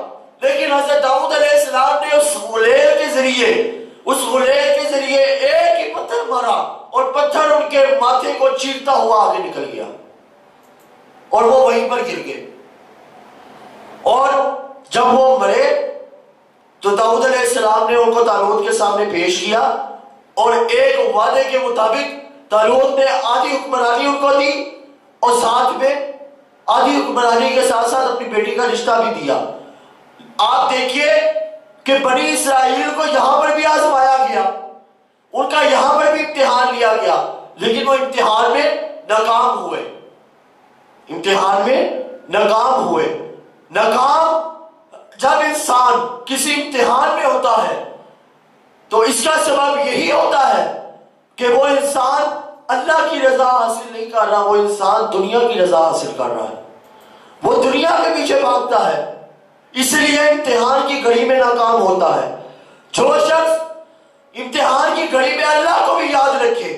لیکن حضرت داؤد علیہ السلام نے اس غلیل کے ذریعے ایک ہی پتھر مارا اور پتھر ان کے ماتھے کو چیرتا ہوا آگے نکل گیا اور وہ وہیں پر گر گئے۔ اور جب وہ مرے تو داؤد علیہ السلام نے ان کو طالوت کے سامنے پیش کیا اور ایک وعدے کے مطابق طالوت نے آدھی حکمرانی ان کو دی اور ساتھ میں آدھی حکمرانی کے ساتھ ساتھ اپنی بیٹی کا رشتہ بھی دیا۔ آپ دیکھیے کہ بنی اسرائیل کو یہاں پر بھی آزمایا گیا، ان کا یہاں پر بھی امتحان لیا گیا لیکن وہ امتحان میں ناکام ہوئے، امتحان میں ناکام ہوئے۔ ناکام جب انسان کسی امتحان میں ہوتا ہے تو اس کا سبب یہی ہوتا ہے کہ وہ انسان اللہ کی رضا حاصل نہیں کر رہا، وہ انسان دنیا کی رضا حاصل کر رہا ہے، وہ دنیا کے پیچھے بھاگتا ہے، اس لیے امتحان کی گھڑی میں ناکام ہوتا ہے۔ جو شخص امتحان کی گھڑی میں اللہ کو بھی یاد رکھے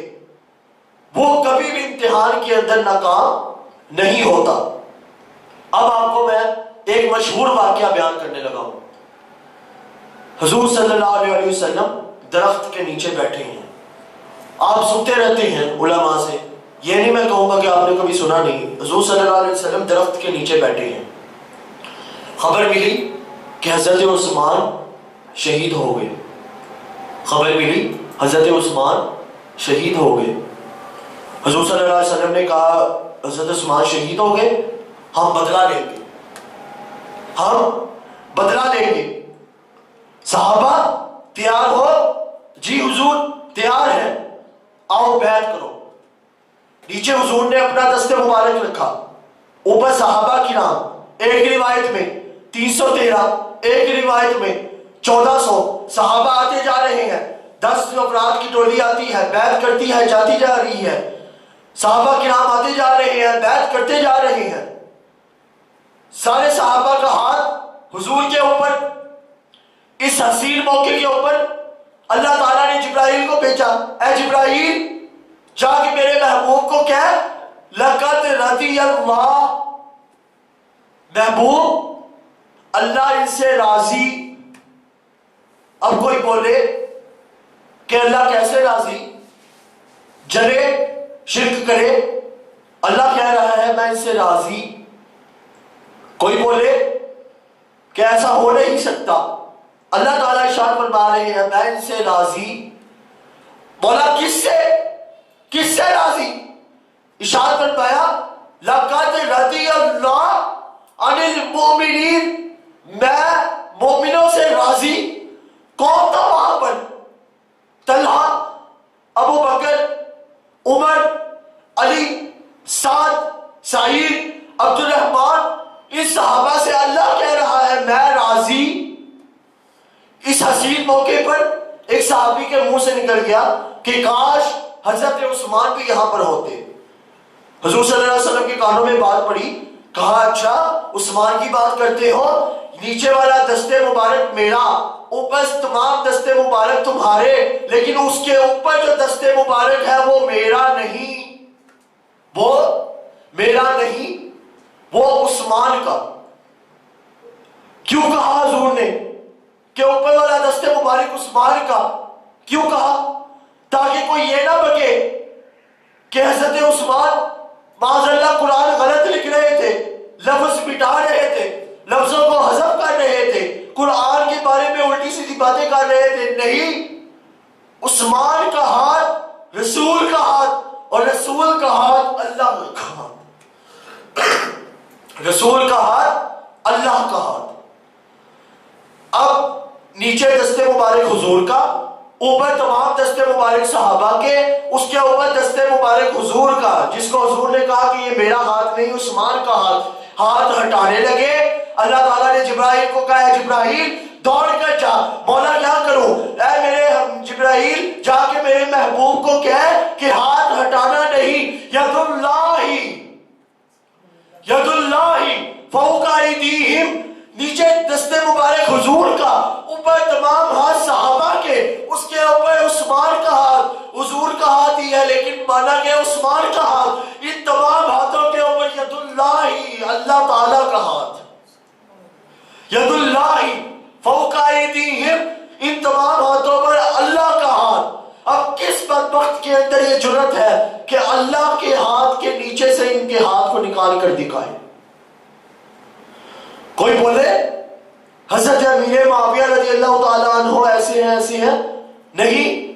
وہ کبھی بھی امتحان کے اندر ناکام نہیں ہوتا۔ اب آپ کو میں ایک مشہور واقعہ بیان کرنے لگا ہوں۔ حضور صلی اللہ علیہ وسلم درخت کے نیچے بیٹھے ہیں، آپ سنتے رہتے ہیں علماء سے، یہ نہیں میں کہوں گا کہ آپ نے کبھی سنا نہیں، حضور صلی اللہ علیہ وسلم درخت کے نیچے بیٹھے ہیں۔ خبر ملی کہ حضرت عثمان شہید ہو گئے، خبر ملی حضرت عثمان شہید ہو گئے۔ حضور صلی اللہ علیہ وسلم نے کہا حضرت عثمان شہید ہو گئے، ہم بدلہ لیں گے، ہم بدلہ لیں گے۔ صحابہ تیار ہو؟ جی حضور تیار ہے، آؤ بیعت کرو۔ نیچے حضور نے اپنا دست مبارک رکھا اوپر صحابہ کرام، ایک روایت میں 313، ایک روایت میں 1400 صحابہ آتے جا رہے ہیں، 10 افراد کی ٹولی آتی ہے، بیعت کرتی ہے، جاتی جا رہی ہے، صحابہ کرام آتے جا رہے ہیں، بیعت کرتے جا رہے ہیں، سارے صحابہ کا ہاتھ حضور کے اوپر، اس حسین موقع کے اوپر اللہ تعالیٰ نے جبرائیل کو بھیجا، اے جبرائیل جا کے میرے محبوب کو کہہ لقد رضی اللہ، محبوب اللہ ان سے راضی۔ اب کوئی بولے کہ اللہ کیسے راضی، جلے شرک کرے، اللہ کہہ رہا ہے میں ان سے راضی۔ کوئی بولے کہ ایسا ہو نہیں سکتا، اللہ تعالیٰ ارشاد فرما رہے ہیں میں ان سے راضی۔ مولا کس سے راضی؟ ارشاد فرمایا لقد رضی اللہ عن المؤمنین، میں مومنوں سے راضی۔ کون تھا وہاں پر؟ طلحہ، ابو بکر، عمر، علی، سعد، سعید، عبد الرحمن، ان صحابہ سے اللہ کہہ رہا ہے میں راضی۔ اس حسین موقع پر ایک صحابی کے منہ سے نکل گیا کہ کاش حضرت عثمان بھی یہاں پر ہوتے۔ حضور صلی اللہ علیہ وسلم کے کانوں میں بات پڑی، کہا اچھا عثمان کی بات کرتے ہو، نیچے والا دستے مبارک میرا، اوپر تمام دستے مبارک تمہارے، لیکن اس کے اوپر جو دستے مبارک ہے وہ میرا نہیں، وہ میرا نہیں، وہ عثمان کا۔ کیوں کہا حضور نے کہ اوپر والا دستے مبارک عثمان کا؟ کیوں کہا؟ تاکہ کوئی یہ نہ بکے کہ حضرت عثمان معاذ اللہ قرآن غلط لکھ رہے تھے، لفظ مٹا رہے تھے، لفظوں کو حذف کر رہے تھے، قرآن کے بارے میں الٹی سیدھی باتیں کر رہے تھے۔ نہیں، عثمان کا ہاتھ رسول کا ہاتھ، اور رسول کا ہاتھ اللہ کا ہاتھ، رسول کا ہاتھ اللہ کا ہاتھ۔ اب نیچے دستے مبارک حضور کا، اوپر تمام دستے مبارک صحابہ کے، اس کے اوپر دستے مبارک حضور کا، جس کو حضور نے کہا کہ یہ میرا ہاتھ نہیں عثمان کا ہاتھ ہٹانے لگے۔ اللہ تعالیٰ نے جبرائیل کو کہا ہے جبرائیل دوڑ کر جا۔ مولا کیا کروں؟ اے میرے جبرائیل جا کے میرے محبوب کو کہہ کہ ہاتھ ہٹانا نہیں، ید اللہ فوق ایدیہم، نیچے دستے مبارک حضور کا، اوپر تمام ہاتھ صحابہ کے، اس کے اوپر عثمان کا ہاتھ، حضور کا ہاتھ ہی ہے لیکن مانا گیا عثمان کا ہاتھ۔ ان تمام ہاتھوں کے اوپر ید اللہ، اللہ تعالیٰ کا ہاتھ، ید اللہ فوق ایدیہم، ان تمام ہاتھوں پر اللہ کا ہاتھ۔ اب کس بدبخت کے اندر یہ جرت ہے کہ اللہ کے ہاتھ کے نیچے سے ان کے ہاتھ کو نکال کر دکھائے؟ کوئی بولے حضرت امیر معاویہ رضی اللہ تعالیٰ عنہ ایسے ہیں، نہیں،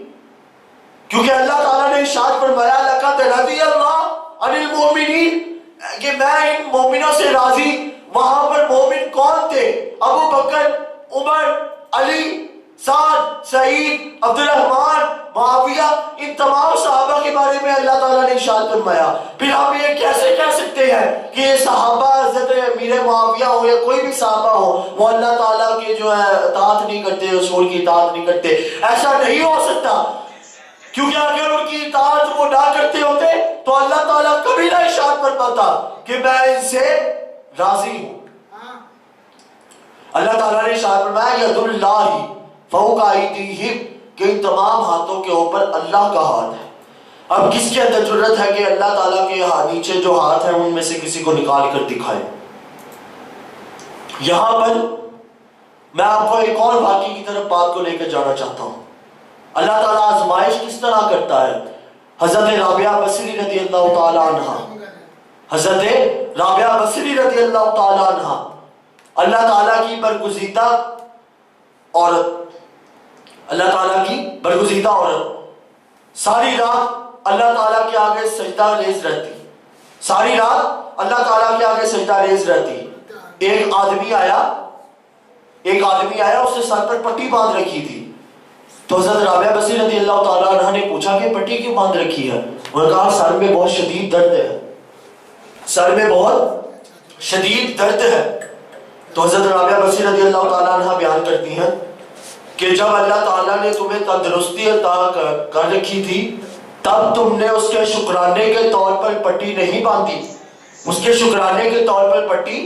کیونکہ اللہ تعالیٰ نے ارشاد فرمایا لقد رضی اللہ عن المؤمنین، کہ میں ان مومنوں سے راضی۔ وہاں پر مومن کون تھے؟ ابو بکر، عمر، علی، سعد، سعید، عبد الرحمن، معاویہ، ان تمام صحابہ کے بارے میں اللہ تعالیٰ نے ارشاد فرمایا۔ پھر ہم یہ کیسے کہہ سکتے ہیں کہ یہ صحابہ حضرت امیر معاویہ ہو یا کوئی بھی صحابہ ہو وہ اللہ تعالیٰ کے جو ہے اطاعت نہیں کرتے، رسول کی اطاعت نہیں کرتے؟ ایسا نہیں ہو سکتا، کیونکہ اگر ان کی اطاعت وہ نہ کرتے ہوتے تو اللہ تعالیٰ کبھی نہ ارشاد فرماتا کہ میں ان سے راضی ہوں۔ اللہ تعالیٰ نے ارشاد فرمایا ید اللہ فوق ایدیہم، کہ ان تمام ہاتھوں کے اوپر اللہ کا ہاتھ ہے۔ اب کس کے اندر جرت ہے کہ اللہ تعالیٰ کے نیچے جو ہاتھ ہیں ان میں سے کسی کو نکال کر دکھائے؟ یہاں پر میں آپ کو ایک اور واقعے کی طرف بات کو لے کر جانا چاہتا ہوں۔ اللہ تعالیٰ آزمائش کس طرح کرتا ہے؟ حضرت رابعہ بصری رضی اللہ تعالیٰ عنہ، حضرت رابعہ بصری رضی اللہ تعالیٰ عنہ، اللہ تعالیٰ کی برگزیدہ عورت، اللہ تعالیٰ کی برگزیدہ عورت، ساری رات اللہ تعالیٰ کے آگے سجدہ ریز رہتی، ساری رات اللہ تعالیٰ کے آگے سجدہ ریز رہتی۔ ایک آدمی آیا، اس نے سر پر پٹی باندھ رکھی تھی، تو حضرت رابعہ بصری رضی اللہ تعالیٰ عنہ نے پوچھا کہ پٹی کیوں باندھ رکھی ہے؟ انہوں نے کہا سر میں بہت شدید درد ہے، سر میں بہت شدید درد ہے. تو حضرت رابعہ بصری رضی اللہ تعالیٰ عنہ بیان کرتی ہیں کہ جب اللہ تعالیٰ نے تمہیں تندرستی عطا کر رکھی تھی تب تم نے اس کے شکرانے کے طور پر پٹی نہیں باندھی، اس کے شکرانے کے طور پر پٹی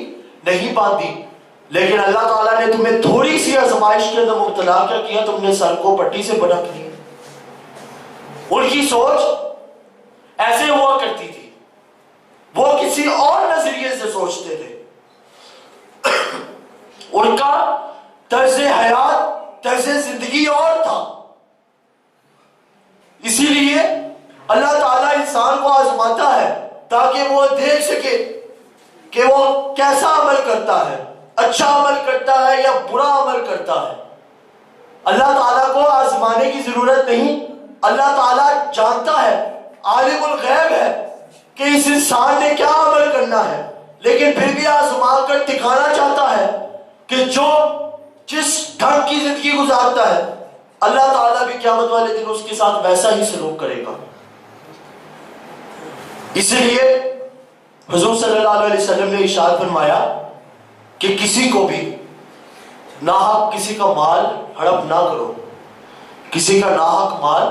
نہیں باندھی. لیکن اللہ تعالیٰ نے تمہیں تھوڑی سی آزمائش کے اندر مبتلا کیا، تم نے سر کو پٹی سے بڑھک لیا. ان کی سوچ ایسے ہوا کرتی تھی، وہ کسی اور نظریے سے سوچتے تھے. ان کا طرز حیات، طرز زندگی اور تھا. اسی لیے اللہ تعالیٰ انسان کو آزماتا ہے تاکہ وہ دیکھ سکے کہ وہ کیسا عمل کرتا ہے، اچھا عمل کرتا ہے یا برا عمل کرتا ہے. اللہ تعالیٰ کو آزمانے کی ضرورت نہیں. اللہ تعالیٰ جانتا ہے، عالم الغیب ہے کہ اس انسان نے کیا عمل کرنا ہے، لیکن پھر بھی آزما کر دکھانا چاہتا ہے کہ جو جس ڈھنگ کی زندگی گزارتا ہے اللہ تعالیٰ بھی قیامت والے دن اس کے ساتھ ویسا ہی سلوک کرے گا. اسی لیے حضور صلی اللہ علیہ وسلم نے ارشاد فرمایا کہ کسی کو بھی ناحق کسی کا مال ہڑپ نہ کرو، کسی کا ناحق مال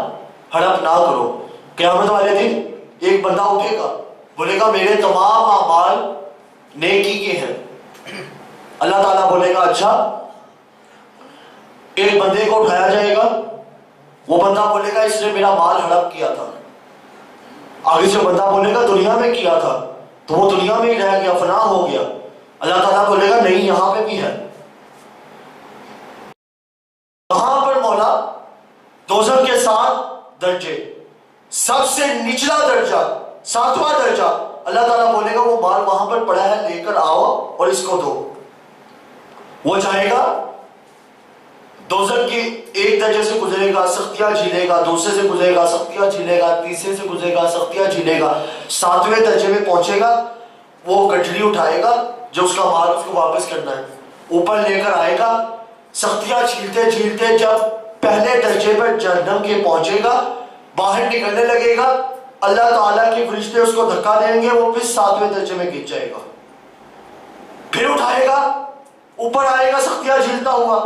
ہڑپ نہ کرو. قیامت والے دن ایک بندہ اٹھے گا، بولے گا میرے تمام اعمال نیکی کے ہیں. اللہ تعالیٰ بولے گا اچھا. ایک بندے کو اٹھایا جائے گا، وہ بندہ بولے گا اس نے میرا مال ہڑپ کیا تھا. آگے سے بندہ بولے گا دنیا میں کیا تھا، تو وہ دنیا میں ہی رہ گیا، فنا ہو گیا. اللہ تعالیٰ بولے گا نہیں یہاں پہ بھی ہے. کہاں پر مولا؟ دوزخ کے 7 درجے، سب سے نچلا درجہ 7واں درجہ. اللہ تعالیٰ بولے گا وہ مال وہاں پر پڑا ہے، لے کر آؤ اور اس کو دو. وہ جائے گا دوزخ کی ایک درجے سے گزرے گا، سختیاں جھیلے گا، دوسرے سے گزرے گا، سختیاں جھیلے گا، تیسرے سے گزرے گا، سختیاں جھیلے گا. 7ویں درجے میں پہنچے گا، وہ گٹھلی اٹھائے گا جو اس کا مال اس کو واپس کرنا ہے، اوپر لے کر آئے گا. سختیاں جھیلتے جھیلتے جب پہلے درجے پر جہنم کے پہنچے گا، باہر نکلنے لگے گا، اللہ تعالیٰ کے فرشتے اس کو دھکا دیں گے، وہ پھر 7ویں درجے میں گر جائے گا. پھر اٹھائے گا، اوپر آئے گا سختیاں جھیلتا ہوا،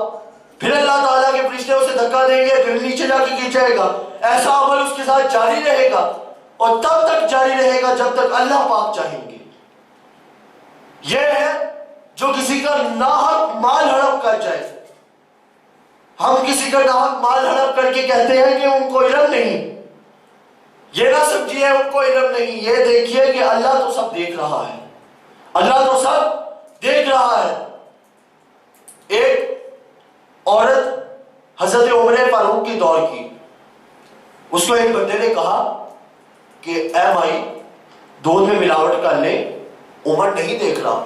پھر اللہ تعالیٰ کے فرشتے اسے دھکا دیں گے، پھر نیچے جا کے گر جائے گا. ایسا عمل اس کے ساتھ جاری رہے گا اور تب تک جاری رہے گا جب تک اللہ پاک چاہیں گے. یہ ہے جو کسی کا ناحق مال ہڑپ کر جائے. ہم کسی کا ناحق مال ہڑپ کر کے کہتے ہیں کہ ان کو علم نہیں. یہ نہ سمجھیے ان کو علم نہیں، یہ دیکھیے کہ اللہ تو سب دیکھ رہا ہے، اللہ تو سب دیکھ رہا ہے. ایک عورت حضرت عمر فاروق کی دور کی، اس کو ایک بندے نے کہا کہ اے مائی دودھ میں ملاوٹ کر لے، عمر نہیں دیکھ رہا.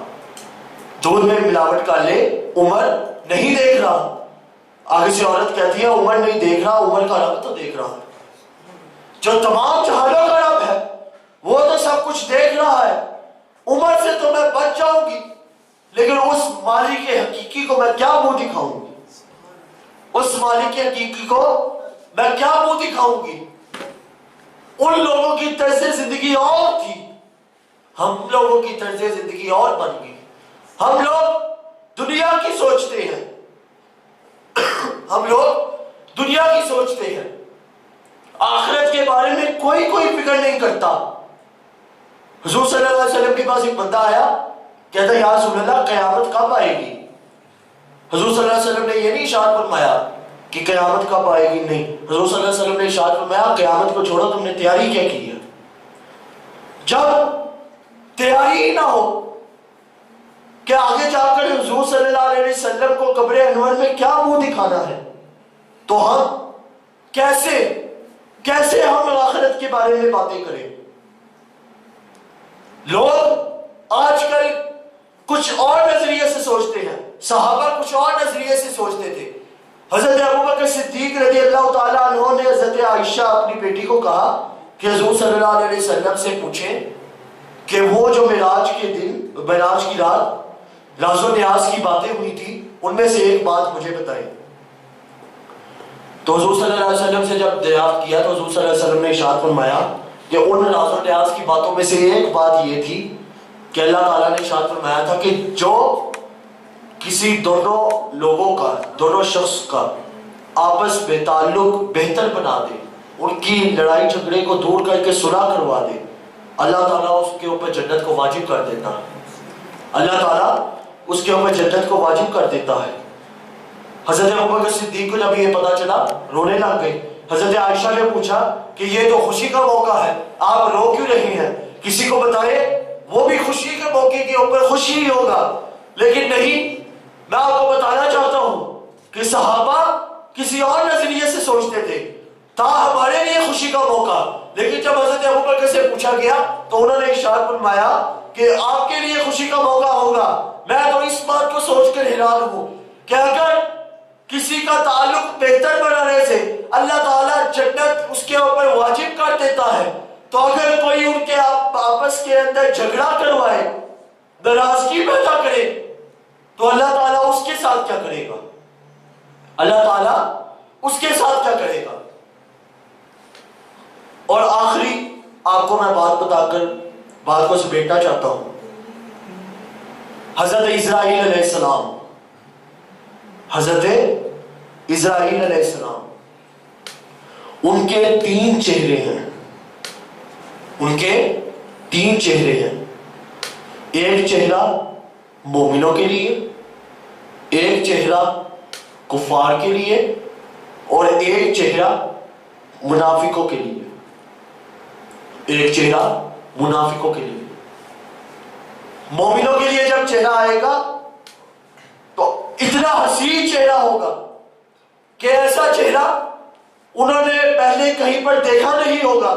دودھ میں ملاوٹ کر لے، عمر نہیں دیکھ رہا. آگے سے عورت کہتی ہے عمر نہیں دیکھ رہا، عمر کا رب تو دیکھ رہا ہے. جو تمام جہانوں کا رب ہے وہ تو سب کچھ دیکھ رہا ہے. عمر سے تو میں بچ جاؤں گی، لیکن اس مالک حقیقی کو میں کیا منہ دکھاؤں گی؟ اس مالک حقیقی کو میں کیا منہ دکھاؤں گی؟ ان لوگوں کی طرز زندگی اور تھی، ہم لوگوں کی طرز زندگی اور بن گئی. ہم لوگ دنیا کی سوچتے ہیں، ہم لوگ دنیا کی سوچتے ہیں، آخرت کے بارے میں کوئی فکر نہیں کرتا. حضور صلی اللہ علیہ وسلم کے پاس ایک بندہ آیا، کہتا ہے یا رسول اللہ قیامت کب آئے گی؟ حضور صلی اللہ علیہ وسلم نے یہ نہیں ارشاد فرمایا کہ قیامت کب آئے گی، نہیں. حضور صلی اللہ علیہ وسلم نے ارشاد فرمایا قیامت کو چھوڑو، تم نے تیاری کیا کی ہے؟ جب تیاری ہی نہ ہو کہ آگے جا کر حضور صلی اللہ علیہ وسلم کو قبر انور میں کیا منہ دکھانا ہے، تو ہم کیسے ہم آخرت کے بارے میں باتیں کریں؟ لوگ آج کل کچھ اور نظریے سے سوچتے ہیں، صحابہ کچھ اور نظریے سے سوچتے تھے. حضرت ابوبکر صدیق رضی اللہ تعالیٰ عنہ نے حضرت عائشہ اپنی بیٹی کو کہا کہ حضور صلی اللہ علیہ وسلم سے پوچھیں کہ وہ جو معراج کے دن، معراج کی رات راز و نیاز کی باتیں ہوئی تھی، ان میں سے ایک بات مجھے بتائیں. تو حضور صلی اللہ علیہ وسلم سے جب دریافت کیا تو حضور صلی اللہ علیہ وسلم نے ارشاد فرمایا کہ ان راز و نیاز کی باتوں میں سے ایک بات یہ تھی کہ اللہ تعالیٰ نے ارشاد فرمایا تھا کہ جو کسی دونوں لوگوں کا، دونوں شخص کا آپس میں تعلق بہتر بنا دے، ان کی لڑائی جھگڑے کو دور کر کے صلح کروا دے، اللہ تعالیٰ اس کے اوپر جنت کو واجب کر دیتا ہے۔ اللہ تعالیٰ اس کے اوپر جنت کو واجب کر دیتا ہے۔ حضرت ابوبکر صدیق کو جب یہ پتا چلا رونے لگ گئے۔ حضرت عائشہ نے پوچھا کہ یہ تو خوشی کا موقع ہے، آپ رو کیوں رہی ہیں؟ کسی کو بتائے وہ بھی خوشی کے موقع کے اوپر خوشی ہی ہوگا، لیکن نہیں، میں آپ کو بتانا چاہتا ہوں کہ صحابہ کسی اور نظریے سے سوچتے تھے، تھا ہمارے لیے خوشی کا موقع، لیکن جب حضرت ابوبکر سے پوچھا گیا تو انہوں نے ارشاد فرمایا کہ آپ کے لیے خوشی کا موقع ہوگا۔ میں تو اس بات کو سوچ کر حیران ہوں کہ اگر کسی کا تعلق بہتر بنانے سے اللہ تعالیٰ جنت اس کے اوپر واجب کر دیتا ہے، تو اگر کوئی ان کے آپس کے اندر جھگڑا کروائے، ناراضگی پیدا کرے، تو اللہ تعالیٰ اس کے ساتھ کیا کرے گا؟ اللہ تعالیٰ اس کے ساتھ کیا کرے گا؟ اور آخری آپ کو میں بات بتا کر بات کو سمیٹنا چاہتا ہوں۔ حضرت اسرائیل علیہ السلام، حضرت اسرائیل علیہ السلام، ان کے 3 چہرے ہیں، ان کے 3 چہرے ہیں۔ ایک چہرہ مومنوں کے لیے، ایک چہرہ کفار کے لیے، اور ایک چہرہ منافقوں کے لیے، ایک چہرہ منافقوں کے لیے۔ مومنوں کے لیے جب چہرہ آئے گا تو اتنا حسین چہرہ ہوگا کہ ایسا چہرہ انہوں نے پہلے کہیں پر دیکھا نہیں ہوگا،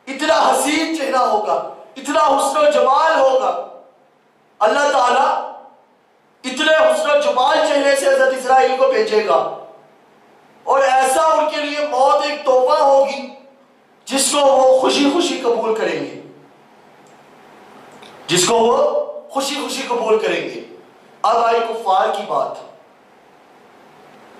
اتنا حسین چہرہ ہوگا، اتنا حسن و جمال ہوگا۔ اللہ تعالیٰ اتنے حسن و جمال چہرے سے حضرت اسرائیل کو بھیجے گا، اور ایسا ان کے لیے موت ایک تحفہ ہوگی جس کو وہ خوشی خوشی قبول کریں گے، جس کو وہ خوشی خوشی قبول کریں گے۔ اب آئی کفار کی بات،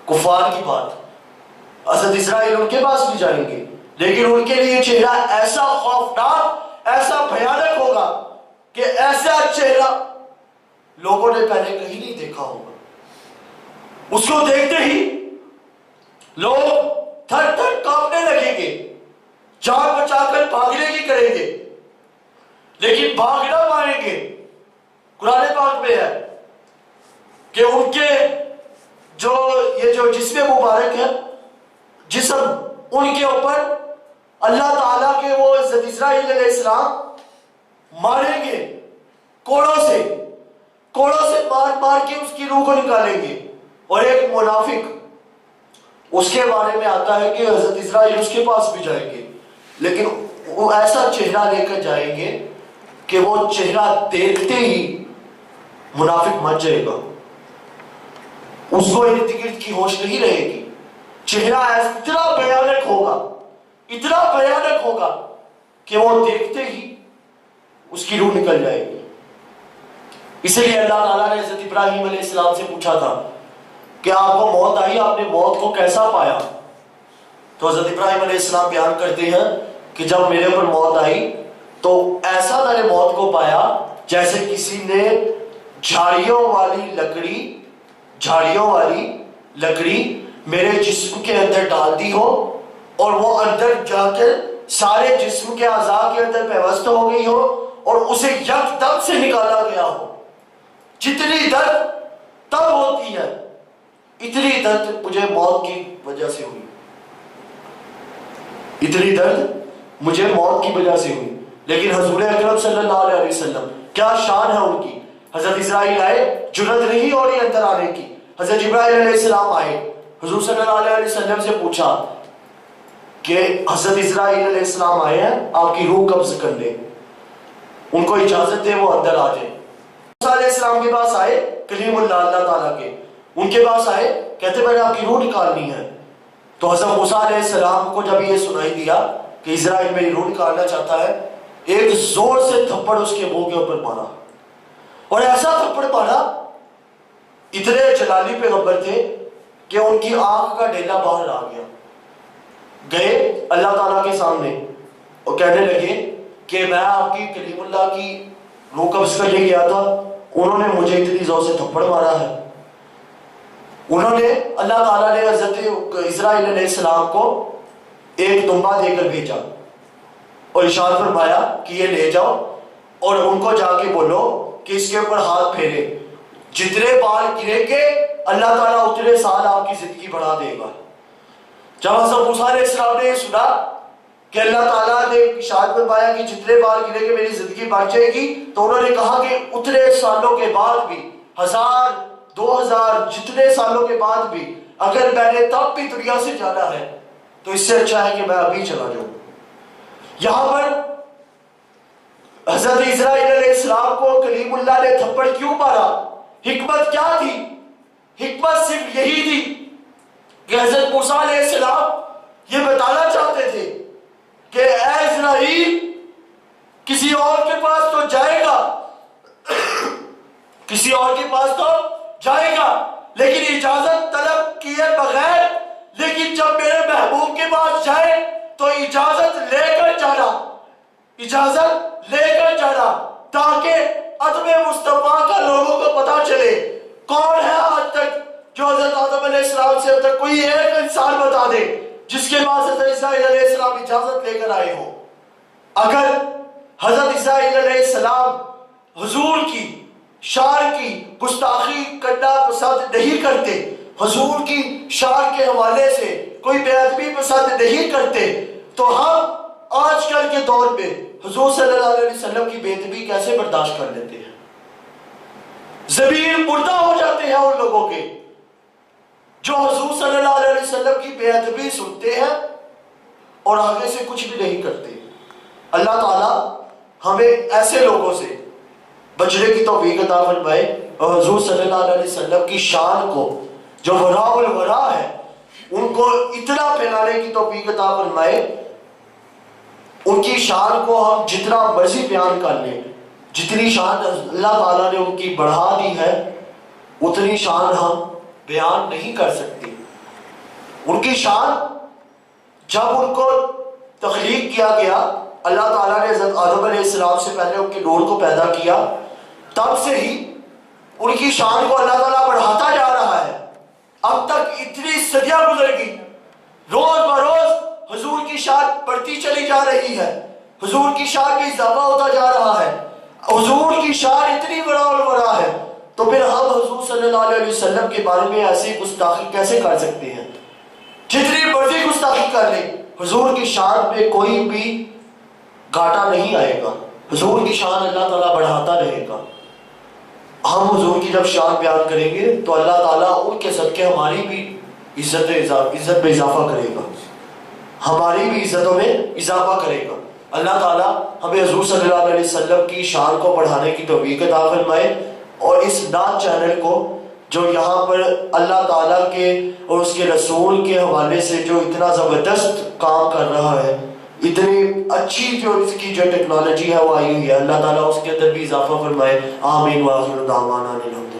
کفار کی بات۔ حضرت اسرائیل ان کے پاس بھی جائیں گے، لیکن ان کے لیے چہرہ ایسا خوفناک، ایسا بھیانک ہوگا کہ ایسا چہرہ لوگوں نے پہلے کہیں نہیں دیکھا ہوگا۔ اس کو دیکھتے ہی لوگ تھر تھر کانپنے لگیں گے، جان بچا کر بھاگنے کی کریں گے، لیکن بھاگ نہ پائیں گے۔ قرآن پاک میں ہے کہ ان کے جو جسم مبارک ہے، جسم ان کے اوپر اللہ تعالیٰ کے وہ حضرت اسرائیل علیہ السلام ماریں گے، کوڑوں سے مار کے اس کی روح کو نکالیں گے۔ اور ایک منافق، اس کے بارے میں آتا ہے کہ حضرت اسرائیل اس کے پاس بھی جائیں گے، لیکن وہ ایسا چہرہ لے کر جائیں گے کہ وہ چہرہ دیکھتے ہی منافق مر جائے گا، اس کو ارد گرد کی ہوش نہیں رہے گی۔ چہرہ اتنا بھیانک ہوگا، اتنا بھیانک ہوگا کہ وہ دیکھتے ہی اس کی روح نکل جائے گی۔ اسی لیے اللہ تعالیٰ نے حضرت ابراہیم علیہ السلام سے پوچھا تھا کہ آپ کو موت آئی، آپ نے موت کو کیسا پایا؟ تو حضرت ابراہیم علیہ السلام بیان کرتے ہیں کہ جب میرے اوپر موت آئی تو ایسا میں نے موت کو پایا جیسے کسی نے جھاڑیوں والی لکڑی میرے جسم کے اندر ڈال دی ہو، اور وہ اندر جا کر سارے جسم کے اعضاء کے اندر پیوست ہو گئی ہو، اور اسے یک دم سے نکالا گیا ہو۔ جتنی درد تب ہوتی ہے، اتنی درد مجھے موت کی وجہ سے ہوئی، اتنی درد مجھے موت کی وجہ سے ہوئی۔ لیکن حضور اکرم صلی اللہ علیہ وسلم، کیا شان ہے ان کی۔ حضرت اسرائیل آئے، جرت نہیں ہو رہی اندر آنے کی۔ حضرت جبرائیل علیہ السلام آئے، حضور صلی اللہ علیہ وسلم سے پوچھا کہ حضرت اسرائیل علیہ السلام آئے ہیں، آپ کی روح قبض کر لیں، ان کو اجازت دے وہ اندر آ جائیں۔ موسیٰ علیہ السلام کے پاس آئے، کلیم اللہ تعالیٰ کے، ان کے پاس آئے، کہتے میں نے آپ کی روح نکالنی ہے۔ تو حضرت موسیٰ علیہ السلام کو جب یہ سنائی دیا کہ اسرائیل میری روح نکالنا چاہتا ہے، ایک زور سے تھپڑ اس کے منہ کے اوپر مارا، اور ایسا تھپڑ مارا، اتنے جلالی پیغمبر تھے کہ ان کی آنکھ کا ڈیلا باہر آ گیا۔ گئے اللہ تعالیٰ کے سامنے اور کہنے لگے کہ میں آپ کی کلیم اللہ کی روح قبض کرنے گیا تھا، انہوں نے مجھے اتنی زور سے تھپڑ مارا ہے. انہوں نے اللہ تعالیٰ نے حضرت اسرائیل علیہ السلام کو ایک دمبا دے کر بھیجا اور ارشاد فرمایا کہ یہ لے جاؤ اور ان کو جا کے بولو کہ اس کے اوپر ہاتھ پھیرے، جتنے بال گریں گے اللہ تعالیٰ اتنے سال آپ کی زندگی بڑھا دے گا. جب حضرت موسیٰ علیہ السلام نے یہ سنا کہ اللہ تعالیٰ نے ارشاد فرمایا کہ جتنے بال گریں گے میری زندگی بڑھ جائے گی، تو انہوں نے کہا کہ اتنے سالوں کے بعد بھی 1000 2000 جتنے سالوں کے بعد بھی اگر میں نے تب بھی دنیا سے جانا ہے تو اس سے اچھا ہے کہ میں ابھی چلا جاؤں. یہاں پر حضرت اسرائیل علیہ السلام کو کلیم اللہ نے تھپڑ کیوں مارا؟ حکمت کیا تھی؟ حکمت صرف یہی تھی کہ حضرت موسیٰ علیہ السلام یہ بتانا چاہتے تھے کہ اے اسرائیل، کسی اور کے پاس تو جائے گا، کسی اور کے پاس تو جائے گا، لیکن اجازت طلب کیے بغیر، لیکن جب میرے محبوب کے پاس جائے تو اجازت لے کر جانا، اجازت لے کر جانا، تاکہ عدم مصطفیٰ کا لوگوں کو پتا چلے. کون ہے آج تک جو حضرت آدم علیہ السلام سے اب تک کوئی ایک انسان بتا دے جس کے پاس حضرت اسرائیل علیہ السلام اجازت لے کر آئے ہو؟ اگر حضرت اسرائیل علیہ السلام حضور کی شان کی گستاخی کرنا پسند نہیں کرتے، حضور کی شان کے حوالے سے کوئی بے ادبی پسند نہیں کرتے، تو ہم آج کل کے دور میں حضور صلی اللہ علیہ وسلم کی بے ادبی کیسے برداشت کر لیتے ہیں؟ ضمیر مردہ ہو جاتے ہیں ان لوگوں کے جو حضور صلی اللہ علیہ وسلم کی بے ادبی سنتے ہیں اور آگے سے کچھ بھی نہیں کرتے. اللہ تعالیٰ ہمیں ایسے لوگوں سے بچنے کی توفیق عطا فرمائے اور حضور صلی اللہ علیہ وسلم کی شان کو جو وراء الورا ہے ان کو اتنا پھیلانے کی توفیق عطا فرمائے. ان کی شان کو ہم جتنا مرضی بیان کر لیں، جتنی شان اللہ تعالیٰ نے ان کی بڑھا دی ہے اتنی شان ہم بیان نہیں کر سکتے. ان کی شان جب ان کو تخلیق کیا گیا، اللہ تعالیٰ نے حضرت آدم علیہ السلام سے پہلے ان کے نور کو پیدا کیا، تب سے ہی ان کی شان کو اللہ تعالیٰ بڑھاتا جا رہا ہے. اب تک اتنی صدیاں گزر گئی، روز بروز حضور کی شان بڑھتی چلی جا رہی ہے، حضور کی شان میں اضافہ ہوتا جا رہا ہے، حضور کی شان اتنی بڑا اور بڑا ہے، تو پھر ہم حضور صلی اللہ علیہ وسلم کے بارے میں ایسی گستاخی کیسے کر سکتے ہیں؟ جتنی مرضی گستاخی کر لیں، حضور کی شان میں کوئی بھی گھاٹا نہیں آئے گا. حضور کی شان اللہ تعالیٰ بڑھاتا رہے گا. ہم حضور کی جب شان بیان کریں گے تو اللہ تعالیٰ ان کے صدقے ہماری بھی عزت میں اضافہ کرے گا، ہماری بھی عزتوں میں اضافہ کرے گا. اللہ تعالیٰ ہمیں حضور صلی اللہ علیہ وسلم کی شان کو بڑھانے کی توفیق عطا فرمائے، اور اس نعت چینل کو جو یہاں پر اللہ تعالیٰ کے اور اس کے رسول کے حوالے سے جو اتنا زبردست کام کر رہا ہے، اتنی اچھی جو اس کی جو ٹیکنالوجی ہے وہ آئی ہوئی ہے، اللہ تعالیٰ اس کے اندر بھی اضافہ فرمائے. آمین. وآخر دعوانا الحمدللہ.